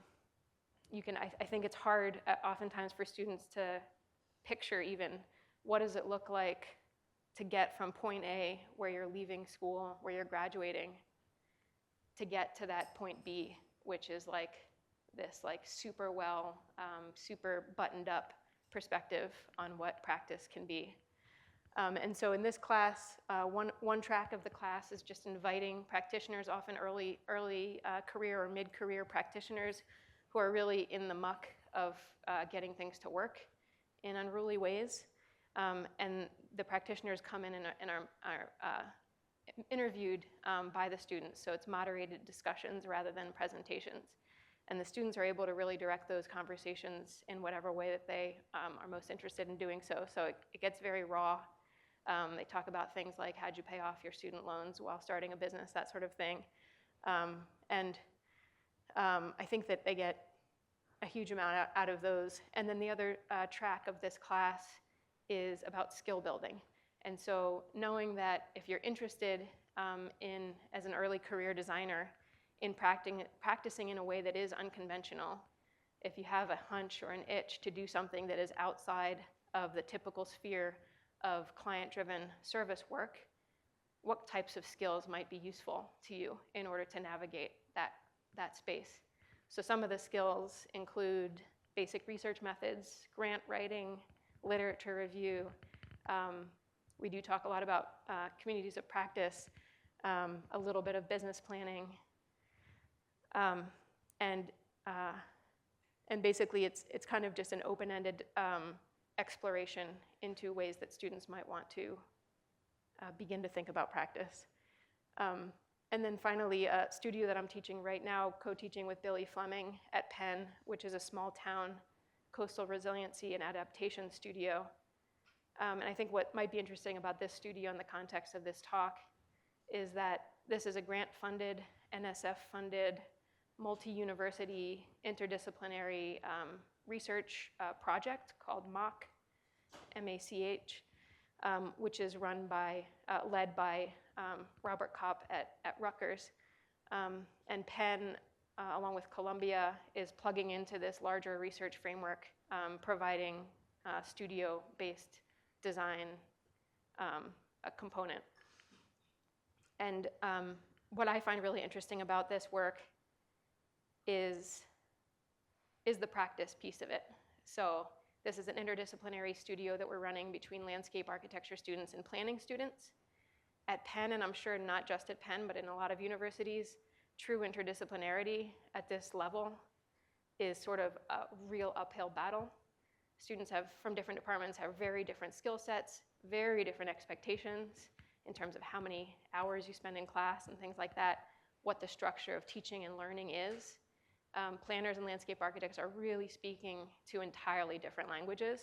think it's hard oftentimes for students to picture even what does it look like to get from point A, where you're leaving school, where you're graduating, to get to that point B, which is like this super super buttoned up perspective on what practice can be. And so in this class, one track of the class is just inviting practitioners, often early career or mid-career practitioners, who are really in the muck of getting things to work in unruly ways. And the practitioners come in and are interviewed by the students. So it's moderated discussions rather than presentations. And the students are able to really direct those conversations in whatever way that they are most interested in doing so. So it gets very raw. They talk about things like, how'd you pay off your student loans while starting a business, that sort of thing. I think that they get a huge amount out of those. And then the other track of this class is about skill building. And so knowing that if you're interested as an early career designer, in practicing in a way that is unconventional, if you have a hunch or an itch to do something that is outside of the typical sphere of client-driven service work, what types of skills might be useful to you in order to navigate that space? So some of the skills include basic research methods, grant writing, literature review. We do talk a lot about communities of practice, a little bit of business planning, and basically it's kind of just an open-ended exploration into ways that students might want to begin to think about practice. And then finally, a studio that I'm teaching right now, co-teaching with Billy Fleming at Penn, which is a small town coastal resiliency and adaptation studio. And I think what might be interesting about this studio in the context of this talk is that this is a grant-funded, NSF-funded, multi-university, interdisciplinary research project called MACH, M-A-C-H, which is led by Robert Kopp at Rutgers. And Penn, along with Columbia, is plugging into this larger research framework, providing studio-based design a component. And what I find really interesting about this work is the practice piece of it. So this is an interdisciplinary studio that we're running between landscape architecture students and planning students. At Penn, and I'm sure not just at Penn, but in a lot of universities, true interdisciplinarity at this level is sort of a real uphill battle. Students from different departments have very different skill sets, very different expectations in terms of how many hours you spend in class and things like that, what the structure of teaching and learning is. Planners and landscape architects are really speaking to entirely different languages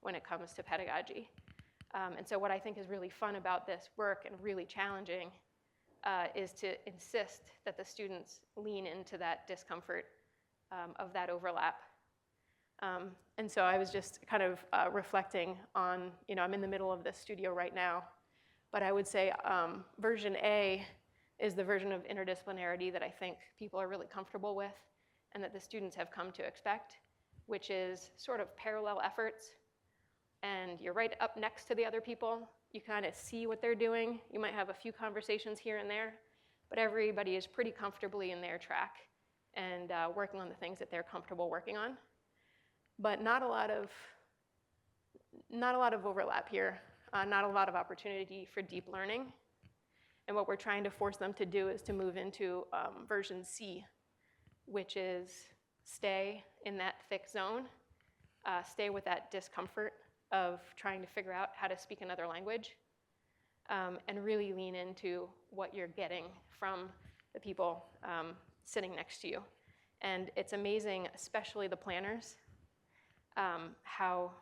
when it comes to pedagogy. And so what I think is really fun about this work and really challenging is to insist that the students lean into that discomfort of that overlap. And so I was just kind of reflecting on, I'm in the middle of this studio right now, but I would say version A is the version of interdisciplinarity that I think people are really comfortable with and that the students have come to expect, which is sort of parallel efforts. And you're right up next to the other people. You kind of see what they're doing. You might have a few conversations here and there, but everybody is pretty comfortably in their track and working on the things that they're comfortable working on. But not a lot of overlap here, not a lot of opportunity for deep learning. And what we're trying to force them to do is to move into version C, which is stay in that thick zone, stay with that discomfort of trying to figure out how to speak another language, and really lean into what you're getting from the people sitting next to you. And it's amazing, especially the planners, how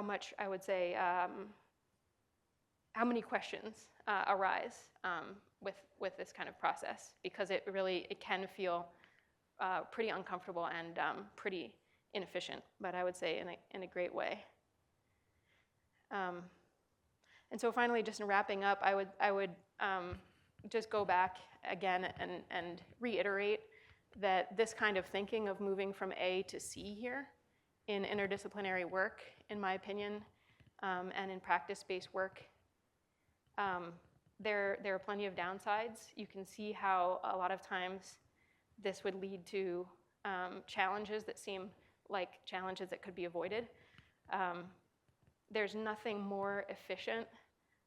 much, I would say, how many questions arise with this kind of process, because it can feel pretty uncomfortable and pretty inefficient, but I would say in a great way. And so finally, just in wrapping up, I would just go back again and reiterate that this kind of thinking of moving from A to C here in interdisciplinary work, in my opinion, and in practice-based work, there are plenty of downsides. You can see how a lot of times this would lead to challenges that seem like challenges that could be avoided. There's nothing more efficient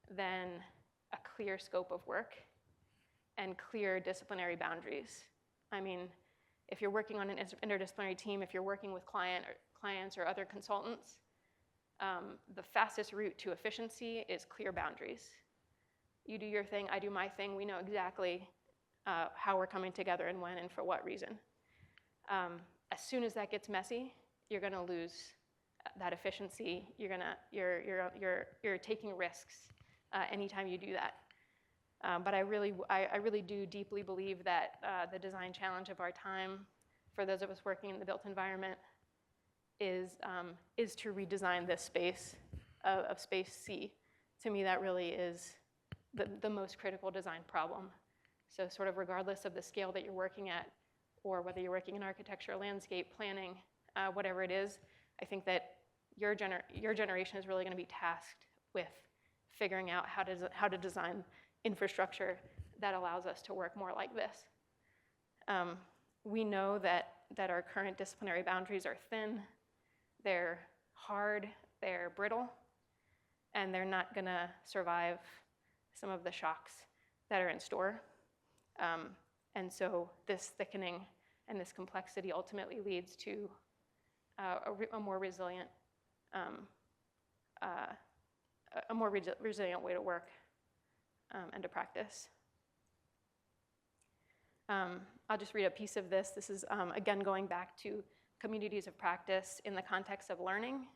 than a clear scope of work and clear disciplinary boundaries. I mean, if you're working on an interdisciplinary team, if you're working with clients or other consultants, the fastest route to efficiency is clear boundaries. You do your thing, I do my thing. We know exactly how we're coming together and when and for what reason. As soon as that gets messy, you're going to lose that efficiency. You're taking risks anytime you do that. But I really do deeply believe that the design challenge of our time, for those of us working in the built environment, is to redesign this space of space C. To me, that really is the most critical design problem. So sort of regardless of the scale that you're working at, or whether you're working in architecture, landscape, planning, whatever it is, I think that your generation is really going to be tasked with figuring out how to design infrastructure that allows us to work more like this. We know that our current disciplinary boundaries are thin, they're hard, they're brittle, and they're not going to survive some of the shocks that are in store. And so this thickening and this complexity ultimately leads to a more resilient way to work. and to practice. I'll just read a piece of this. This is, again, going back to communities of practice in the context of learning.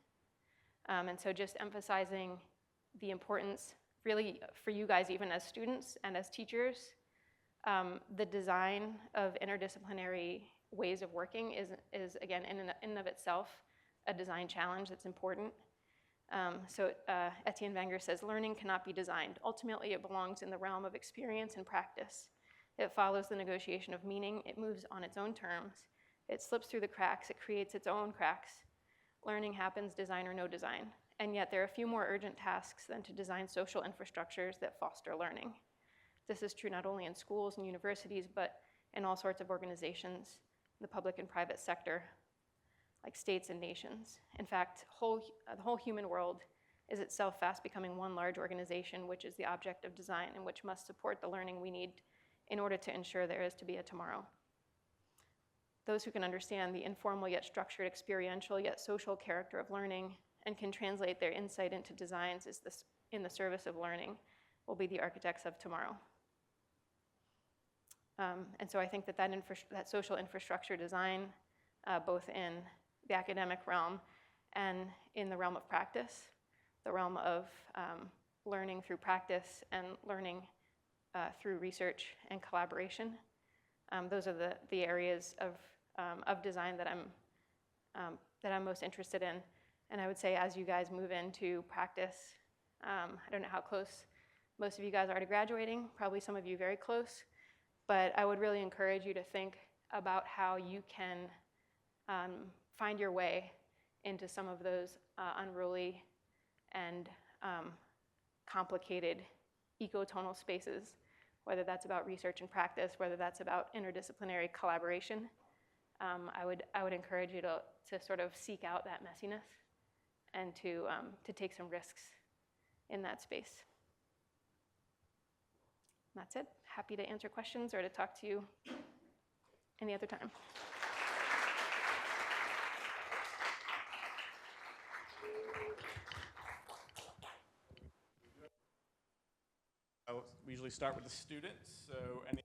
And so just emphasizing the importance, really, for you guys, even as students and as teachers, the design of interdisciplinary ways of working is again, in and of itself, a design challenge that's important. Etienne Wenger says, learning cannot be designed. Ultimately, it belongs in the realm of experience and practice. It follows the negotiation of meaning. It moves on its own terms. It slips through the cracks. It creates its own cracks. Learning happens, design or no design. And yet there are few more urgent tasks than to design social infrastructures that foster learning. This is true not only in schools and universities, but in all sorts of organizations, the public and private sector, like states and nations. In fact, the whole human world is itself fast becoming one large organization, which is the object of design and which must support the learning we need in order to ensure there is to be a tomorrow. Those who can understand the informal yet structured, experiential yet social character of learning and can translate their insight into designs in the service of learning will be the architects of tomorrow. And so I think that social infrastructure design, both in the academic realm and in the realm of practice, the realm of learning through practice and learning through research and collaboration, those are the areas of design that I'm most interested in. And I would say as you guys move into practice, I don't know how close most of you guys are to graduating, probably some of you very close, but I would really encourage you to think about how you can find your way into some of those unruly and complicated ecotonal spaces, whether that's about research and practice, whether that's about interdisciplinary collaboration. I would encourage you to sort of seek out that messiness and to take some risks in that space. And that's it. Happy to answer questions or to talk to you any other time. We usually start with the students, so any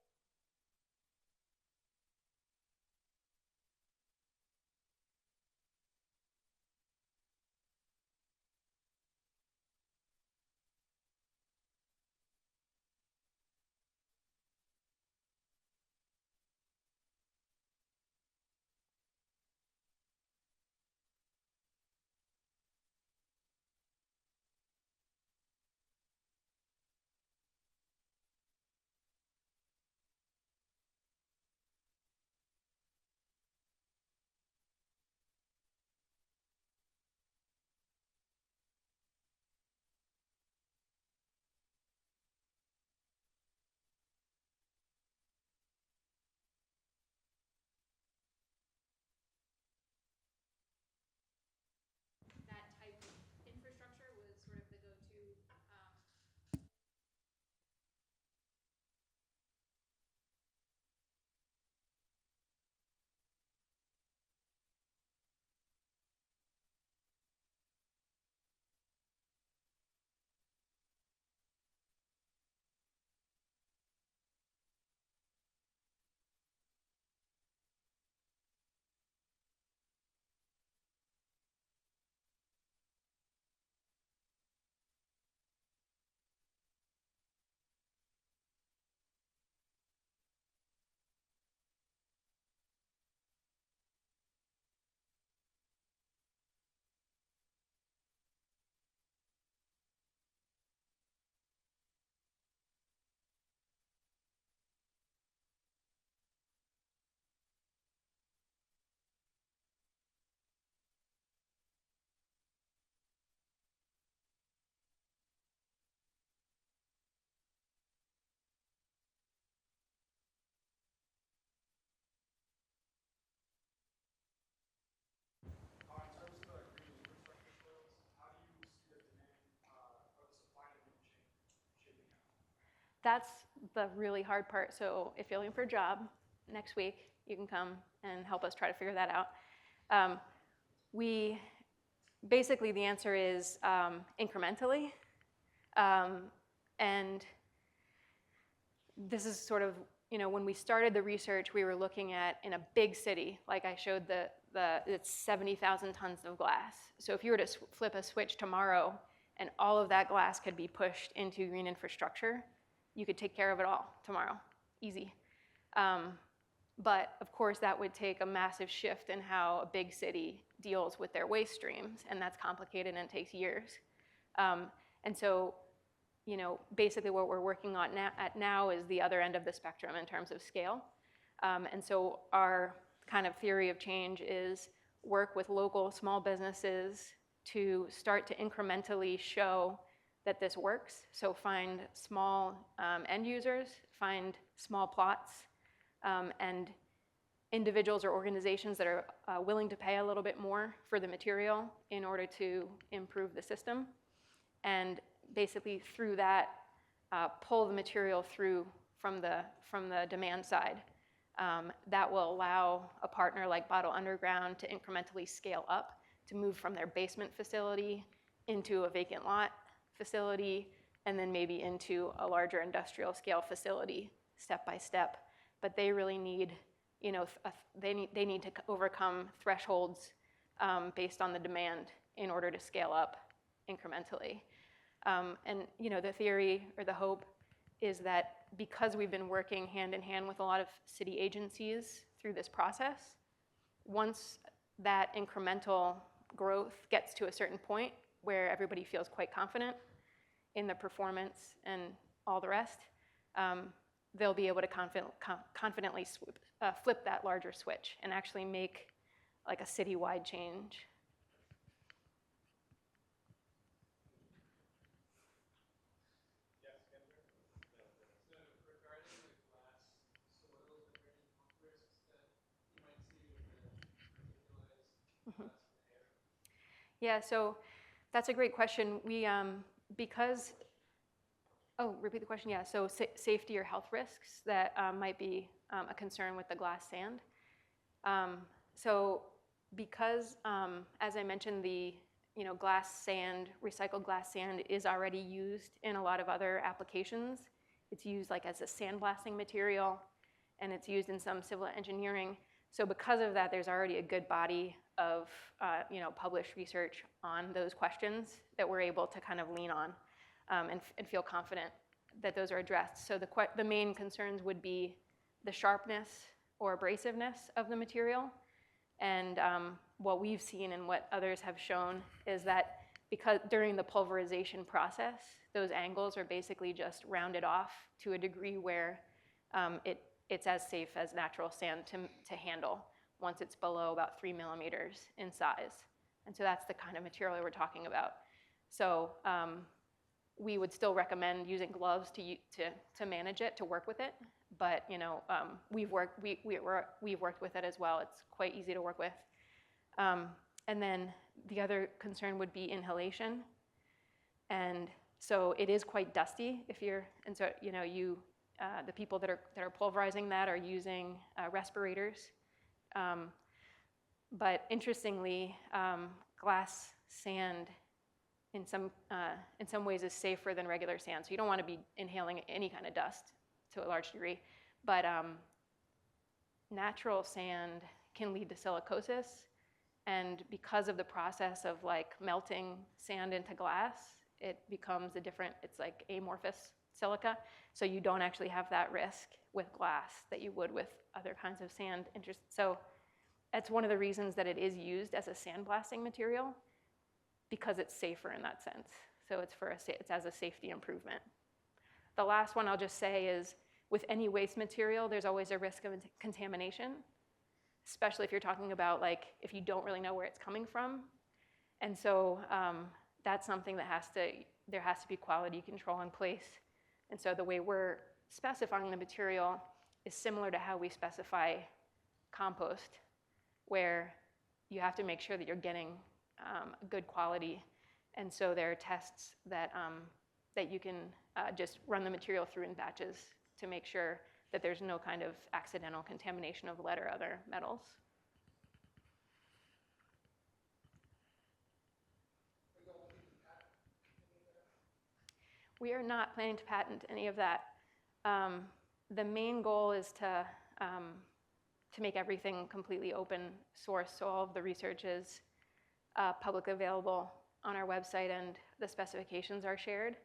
That's the really hard part. So if you're looking for a job next week, you can come and help us try to figure that out. Basically, the answer is incrementally. And this is sort of, when we started the research, we were looking at in a big city, like I showed it's 70,000 tons of glass. So if you were to flip a switch tomorrow and all of that glass could be pushed into green infrastructure, you could take care of it all tomorrow, easy. But of course, that would take a massive shift in how a big city deals with their waste streams, and that's complicated and takes years. And so, basically what we're working on now is the other end of the spectrum in terms of scale. And so our kind of theory of change is work with local small businesses to start to incrementally show that this works. So find small end users, find small plots, and individuals or organizations that are willing to pay a little bit more for the material in order to improve the system. And basically through that, pull the material through from the demand side. That will allow a partner like Bottle Underground to incrementally scale up, to move from their basement facility into a vacant lot facility, and then maybe into a larger industrial scale facility step by step. But they really need, they need to overcome thresholds based on the demand in order to scale up incrementally. And the theory or the hope is that because we've been working hand in hand with a lot of city agencies through this process, once that incremental growth gets to a certain point where everybody feels quite confident in the performance and all the rest, they'll be able to confidently flip that larger switch and actually make like a citywide change. Yeah, so that's a great question. We, because, repeat the question, yeah. So safety or health risks that might be a concern with the glass sand. So because, as I mentioned, the glass sand, recycled glass sand is already used in a lot of other applications. It's used like as a sandblasting material, and it's used in some civil engineering. So because of that, there's already a good body of published research on those questions that we're able to kind of lean on and feel confident that those are addressed. So the main concerns would be the sharpness or abrasiveness of the material. And what we've seen and what others have shown is that because during the pulverization process, those angles are basically just rounded off to a degree where it's as safe as natural sand to handle once it's below about 3 millimeters in size. And so that's the kind of material we're talking about. So we would still recommend using gloves to manage it, to work with it. But we've worked with it as well. It's quite easy to work with. And then the other concern would be inhalation. And so it is quite dusty and so the people that are pulverizing that are using respirators. But interestingly, glass sand in some ways is safer than regular sand. So you don't want to be inhaling any kind of dust to a large degree. But natural sand can lead to silicosis. And because of the process of like melting sand into glass, it becomes it's like amorphous silica. So you don't actually have that risk with glass that you would with other kinds of sand. So that's one of the reasons that it is used as a sandblasting material, because it's safer in that sense. So it's as a safety improvement. The last one I'll just say is with any waste material, there's always a risk of contamination, especially if you're talking about like if you don't really know where it's coming from. And so that's something that there has to be quality control in place. And so the way we're specifying the material is similar to how we specify compost, where you have to make sure that you're getting good quality. And so there are tests that you can just run the material through in batches to make sure that there's no kind of accidental contamination of lead or other metals. We are not planning to patent any of that. the main goal is to make everything completely open source, so all of the research is publicly available on our website and the specifications are shared.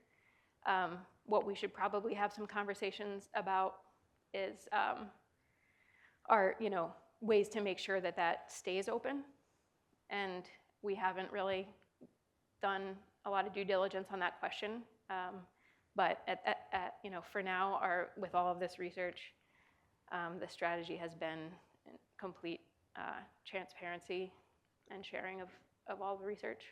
What we should probably have some conversations about is are, ways to make sure that that stays open. And we haven't really done a lot of due diligence on that question. But for now, with all of this research, the strategy has been complete transparency and sharing of all the research.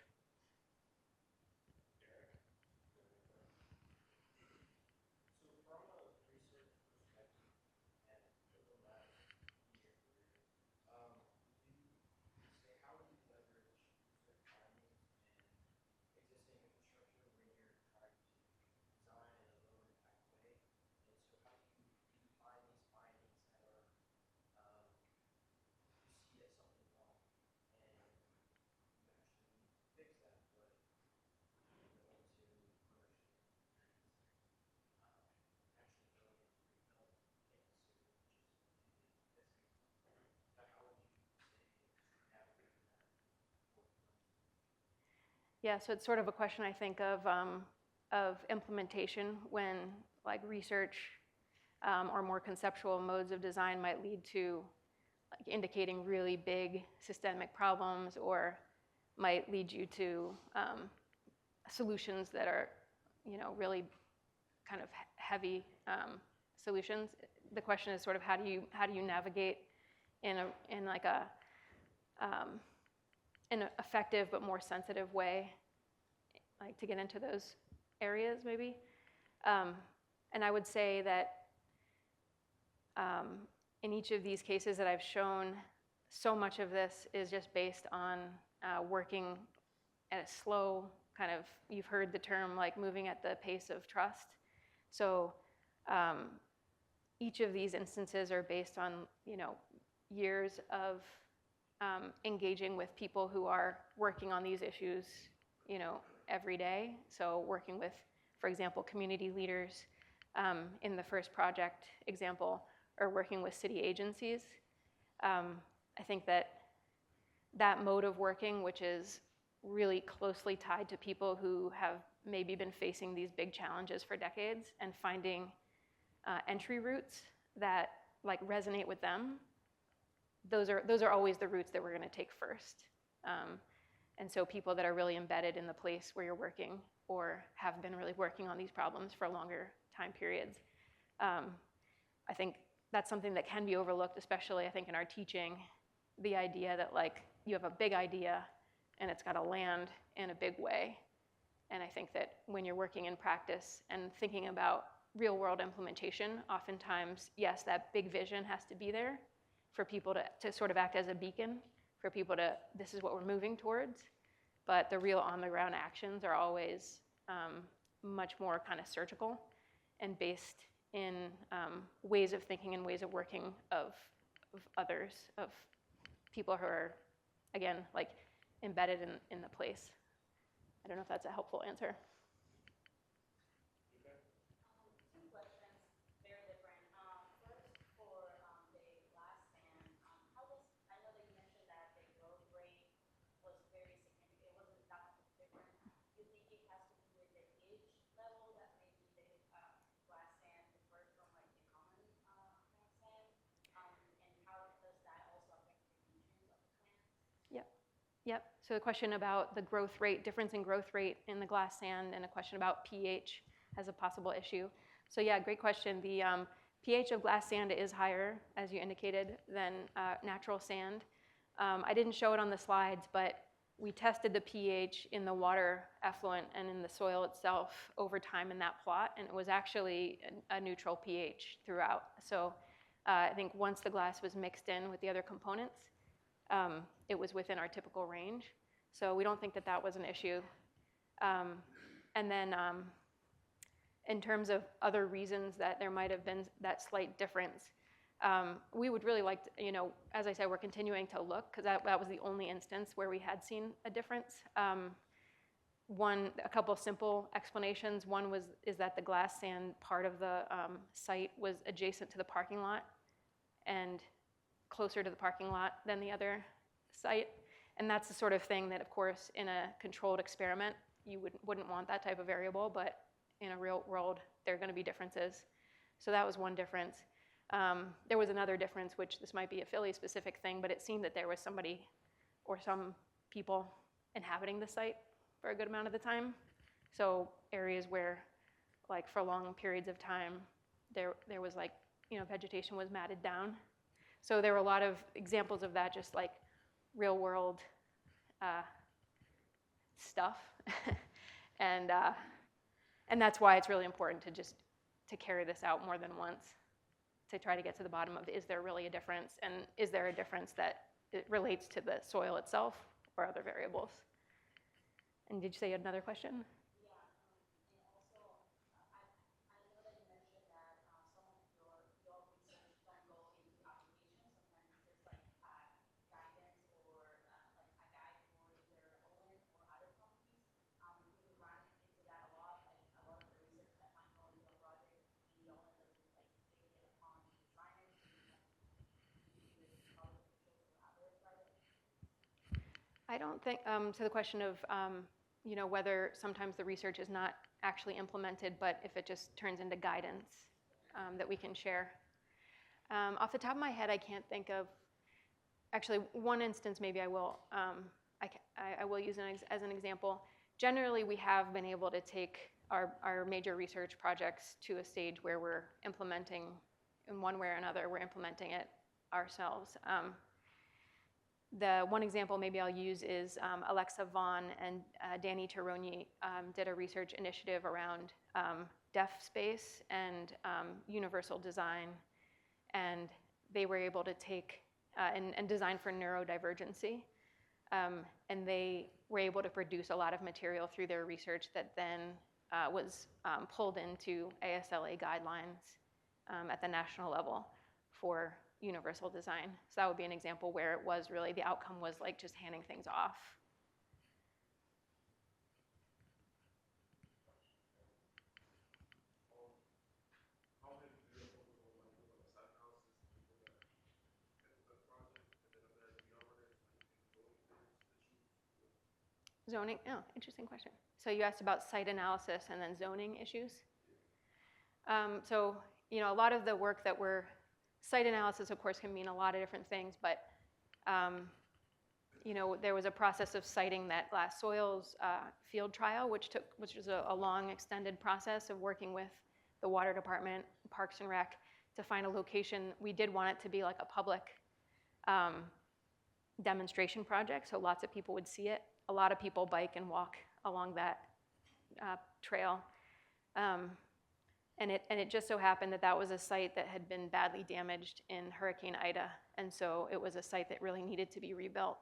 Yeah, so it's sort of a question, I think, of implementation when like research or more conceptual modes of design might lead to like indicating really big systemic problems, or might lead you to solutions that are, really kind of heavy solutions. The question is sort of how do you navigate in an effective but more sensitive way, like to get into those areas maybe. And I would say that in each of these cases that I've shown, so much of this is just based on working at a slow kind of, you've heard the term like moving at the pace of trust. So each of these instances are based on, years of engaging with people who are working on these issues, every day. So working with, for example, community leaders in the first project example, or working with city agencies. I think that mode of working, which is really closely tied to people who have maybe been facing these big challenges for decades, and finding entry routes that like resonate with them, those are always the routes that we're going to take first. And so people that are really embedded in the place where you're working, or have been really working on these problems for longer time periods. I think that's something that can be overlooked, especially I think in our teaching, the idea that like you have a big idea and it's got to land in a big way. And I think that when you're working in practice and thinking about real world implementation, oftentimes, yes, that big vision has to be there for people to sort of act as a beacon, for people to, this is what we're moving towards. But the real on the ground actions are always much more kind of surgical and based in ways of thinking and ways of working of others, of people who are, again, like embedded in the place. I don't know if that's a helpful answer. Two questions, very different. First, for the glass sand, how does, I know that you mentioned that the growth rate was very significant, it wasn't that much different. Do you think it has to do with the pH level that maybe the glass sand differs from like the common glass sand? And how does that also affect the nutrients of the plants? Yep. So the question about the growth rate, difference in growth rate in the glass sand, and a question about pH as a possible issue. So yeah, great question. The pH of glass sand is higher, as you indicated, than natural sand. I didn't show it on the slides, but we tested the pH in the water effluent and in the soil itself over time in that plot, and it was actually a neutral pH throughout. So I think once the glass was mixed in with the other components, it was within our typical range. So we don't think that that was an issue. And then in terms of other reasons that there might have been that slight difference, we would really like to, as I said, we're continuing to look, because that was the only instance where we had seen a difference. a couple simple explanations. One is that the glass sand part of the site was adjacent to the parking lot and closer to the parking lot than the other site. And that's the sort of thing that, of course, in a controlled experiment, you wouldn't want that type of variable, but in a real world, there are going to be differences. So that was one difference. There was another difference, which this might be a Philly-specific thing, but it seemed that there was somebody or some people inhabiting the site for a good amount of the time. So areas where, like, for long periods of time, there was, like, vegetation was matted down. So there were a lot of examples of that, just like real world stuff. and that's why it's really important to carry this out more than once, to try to get to the bottom of, is there really a difference, and is there a difference that it relates to the soil itself or other variables? And did you say you had another question? Yeah, and also, I know that you mentioned that some of your research don't go into application. Sometimes there's like guidance or like a guide for either OLIN or other companies. Do you run into that a lot? Like a lot of the research that might go into a project, the OLIN doesn't like take it upon to design it. With other officials or other projects. I don't think, so the question of, whether sometimes the research is not actually implemented, but if it just turns into guidance that we can share. Off the top of my head, I can't think of, actually, one instance maybe I will, I will use as an example. Generally, we have been able to take our major research projects to a stage where we're implementing, in one way or another, we're implementing it ourselves. The one example maybe I'll use is Alexa Vaughn and Danny Taroni did a research initiative around deaf space and universal design. And they were able to take and design for neurodivergency. And they were able to produce a lot of material through their research that then was pulled into ASLA guidelines at the national level for universal design. So that would be an example where it was really, the outcome was like just handing things off. Zoning, oh, interesting question. So you asked about site analysis and then zoning issues. So, a lot of the work that site analysis, of course, can mean a lot of different things, but, there was a process of siting that glass soils field trial, which was a long, extended process of working with the water department, Parks and Rec, to find a location. We did want it to be like a public demonstration project, so lots of people would see it. A lot of people bike and walk along that trail. And it just so happened that was a site that had been badly damaged in Hurricane Ida. And so it was a site that really needed to be rebuilt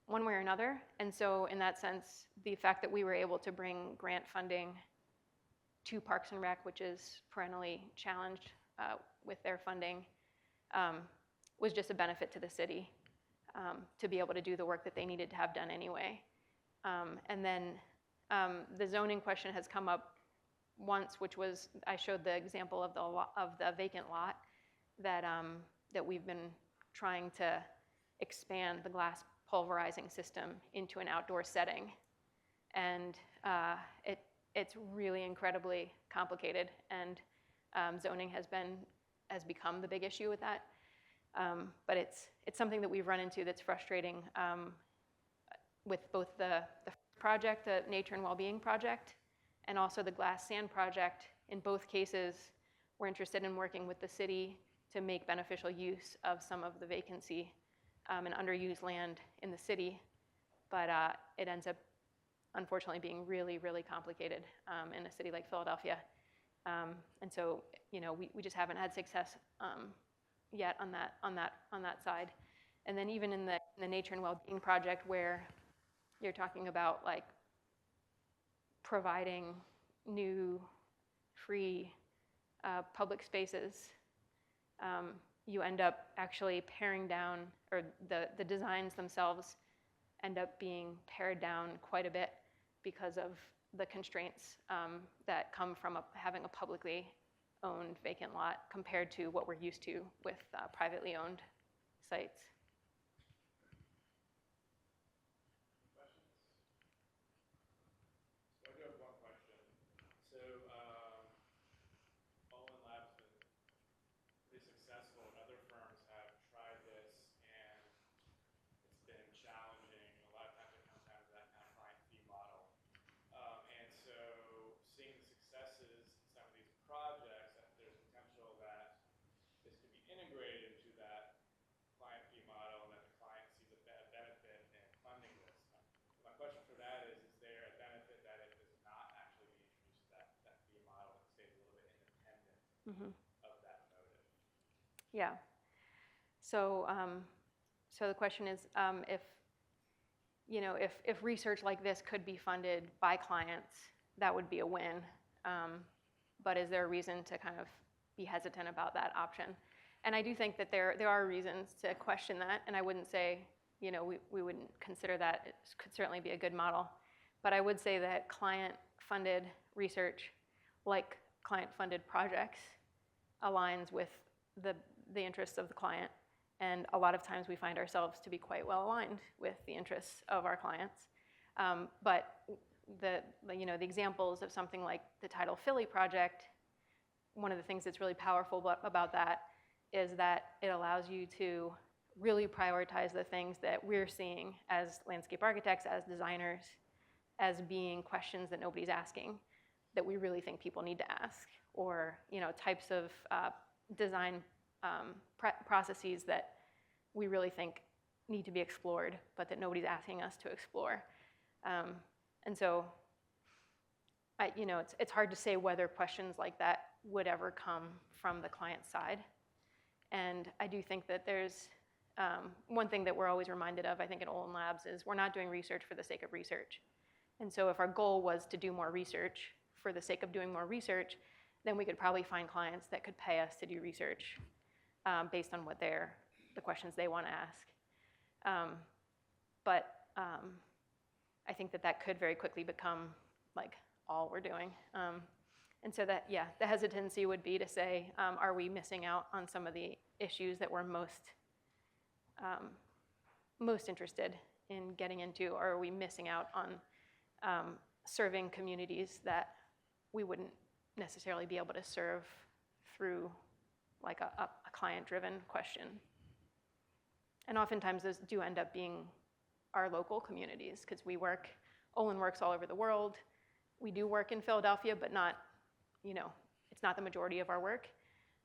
one way or another. And so in that sense, the fact that we were able to bring grant funding to Parks and Rec, which is perennially challenged with their funding, was just a benefit to the city to be able to do the work that they needed to have done anyway. And then the zoning question has come up once, which was, I showed the example of the vacant lot that we've been trying to expand the glass pulverizing system into an outdoor setting. And it's really incredibly complicated, and zoning has become the big issue with that. But it's something that we've run into that's frustrating with both the project, the Nature and Wellbeing project, and also the glass sand project. In both cases, we're interested in working with the city to make beneficial use of some of the vacancy and underused land in the city. But it ends up, unfortunately, being really, really complicated in a city like Philadelphia. And so, we just haven't had success yet on that side. And then even in the Nature and Wellbeing project, where you're talking about like providing new, free public spaces, you end up actually paring down, or the designs themselves end up being pared down quite a bit because of the constraints that come from having a publicly owned vacant lot compared to what we're used to with privately owned sites. So I do have one question. So OLIN Labs has been pretty successful, and other firms have tried this, and it's been challenging. A lot of times it comes down to that kind of client fee model. And so seeing the successes in some of these projects, that there's potential that this could be integrated into that client fee model, and that the client sees a benefit in funding this. My question for that is there a benefit that it does not actually be introduced to that fee model and stays a little bit independent of that motive? Yeah. So, so the question is, if research like this could be funded by clients, that would be a win. But is there a reason to kind of be hesitant about that option? And I do think that there are reasons to question that, and I wouldn't say, we wouldn't consider that. It could certainly be a good model. But I would say that client-funded research, like client-funded projects, aligns with the interests of the client. And a lot of times we find ourselves to be quite well aligned with the interests of our clients. But the examples of something like the Tidal Philly project, one of the things that's really powerful about that is that it allows you to really prioritize the things that we're seeing as landscape architects, as designers, as being questions that nobody's asking, that we really think people need to ask, or types of design processes that we really think need to be explored, but that nobody's asking us to explore. And so, it's hard to say whether questions like that would ever come from the client side. And I do think that there's one thing that we're always reminded of, I think, at OLIN Labs, is we're not doing research for the sake of research. And so if our goal was to do more research for the sake of doing more research, then we could probably find clients that could pay us to do research based on what the questions they want to ask. But I think that could very quickly become like all we're doing. And so that, yeah, the hesitancy would be to say, are we missing out on some of the issues that we're most interested in getting into, or are we missing out on serving communities that we wouldn't necessarily be able to serve through like a client-driven question? And oftentimes those do end up being our local communities, because OLIN works all over the world. We do work in Philadelphia, but not, it's not the majority of our work.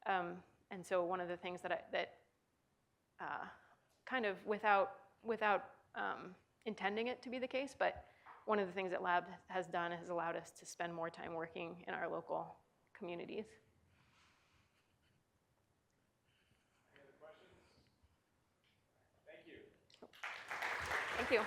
And so one of the things that kind of without intending it to be the case, but one of the things that Lab has done has allowed us to spend more time working in our local communities. Any other questions? Thank you. Thank you.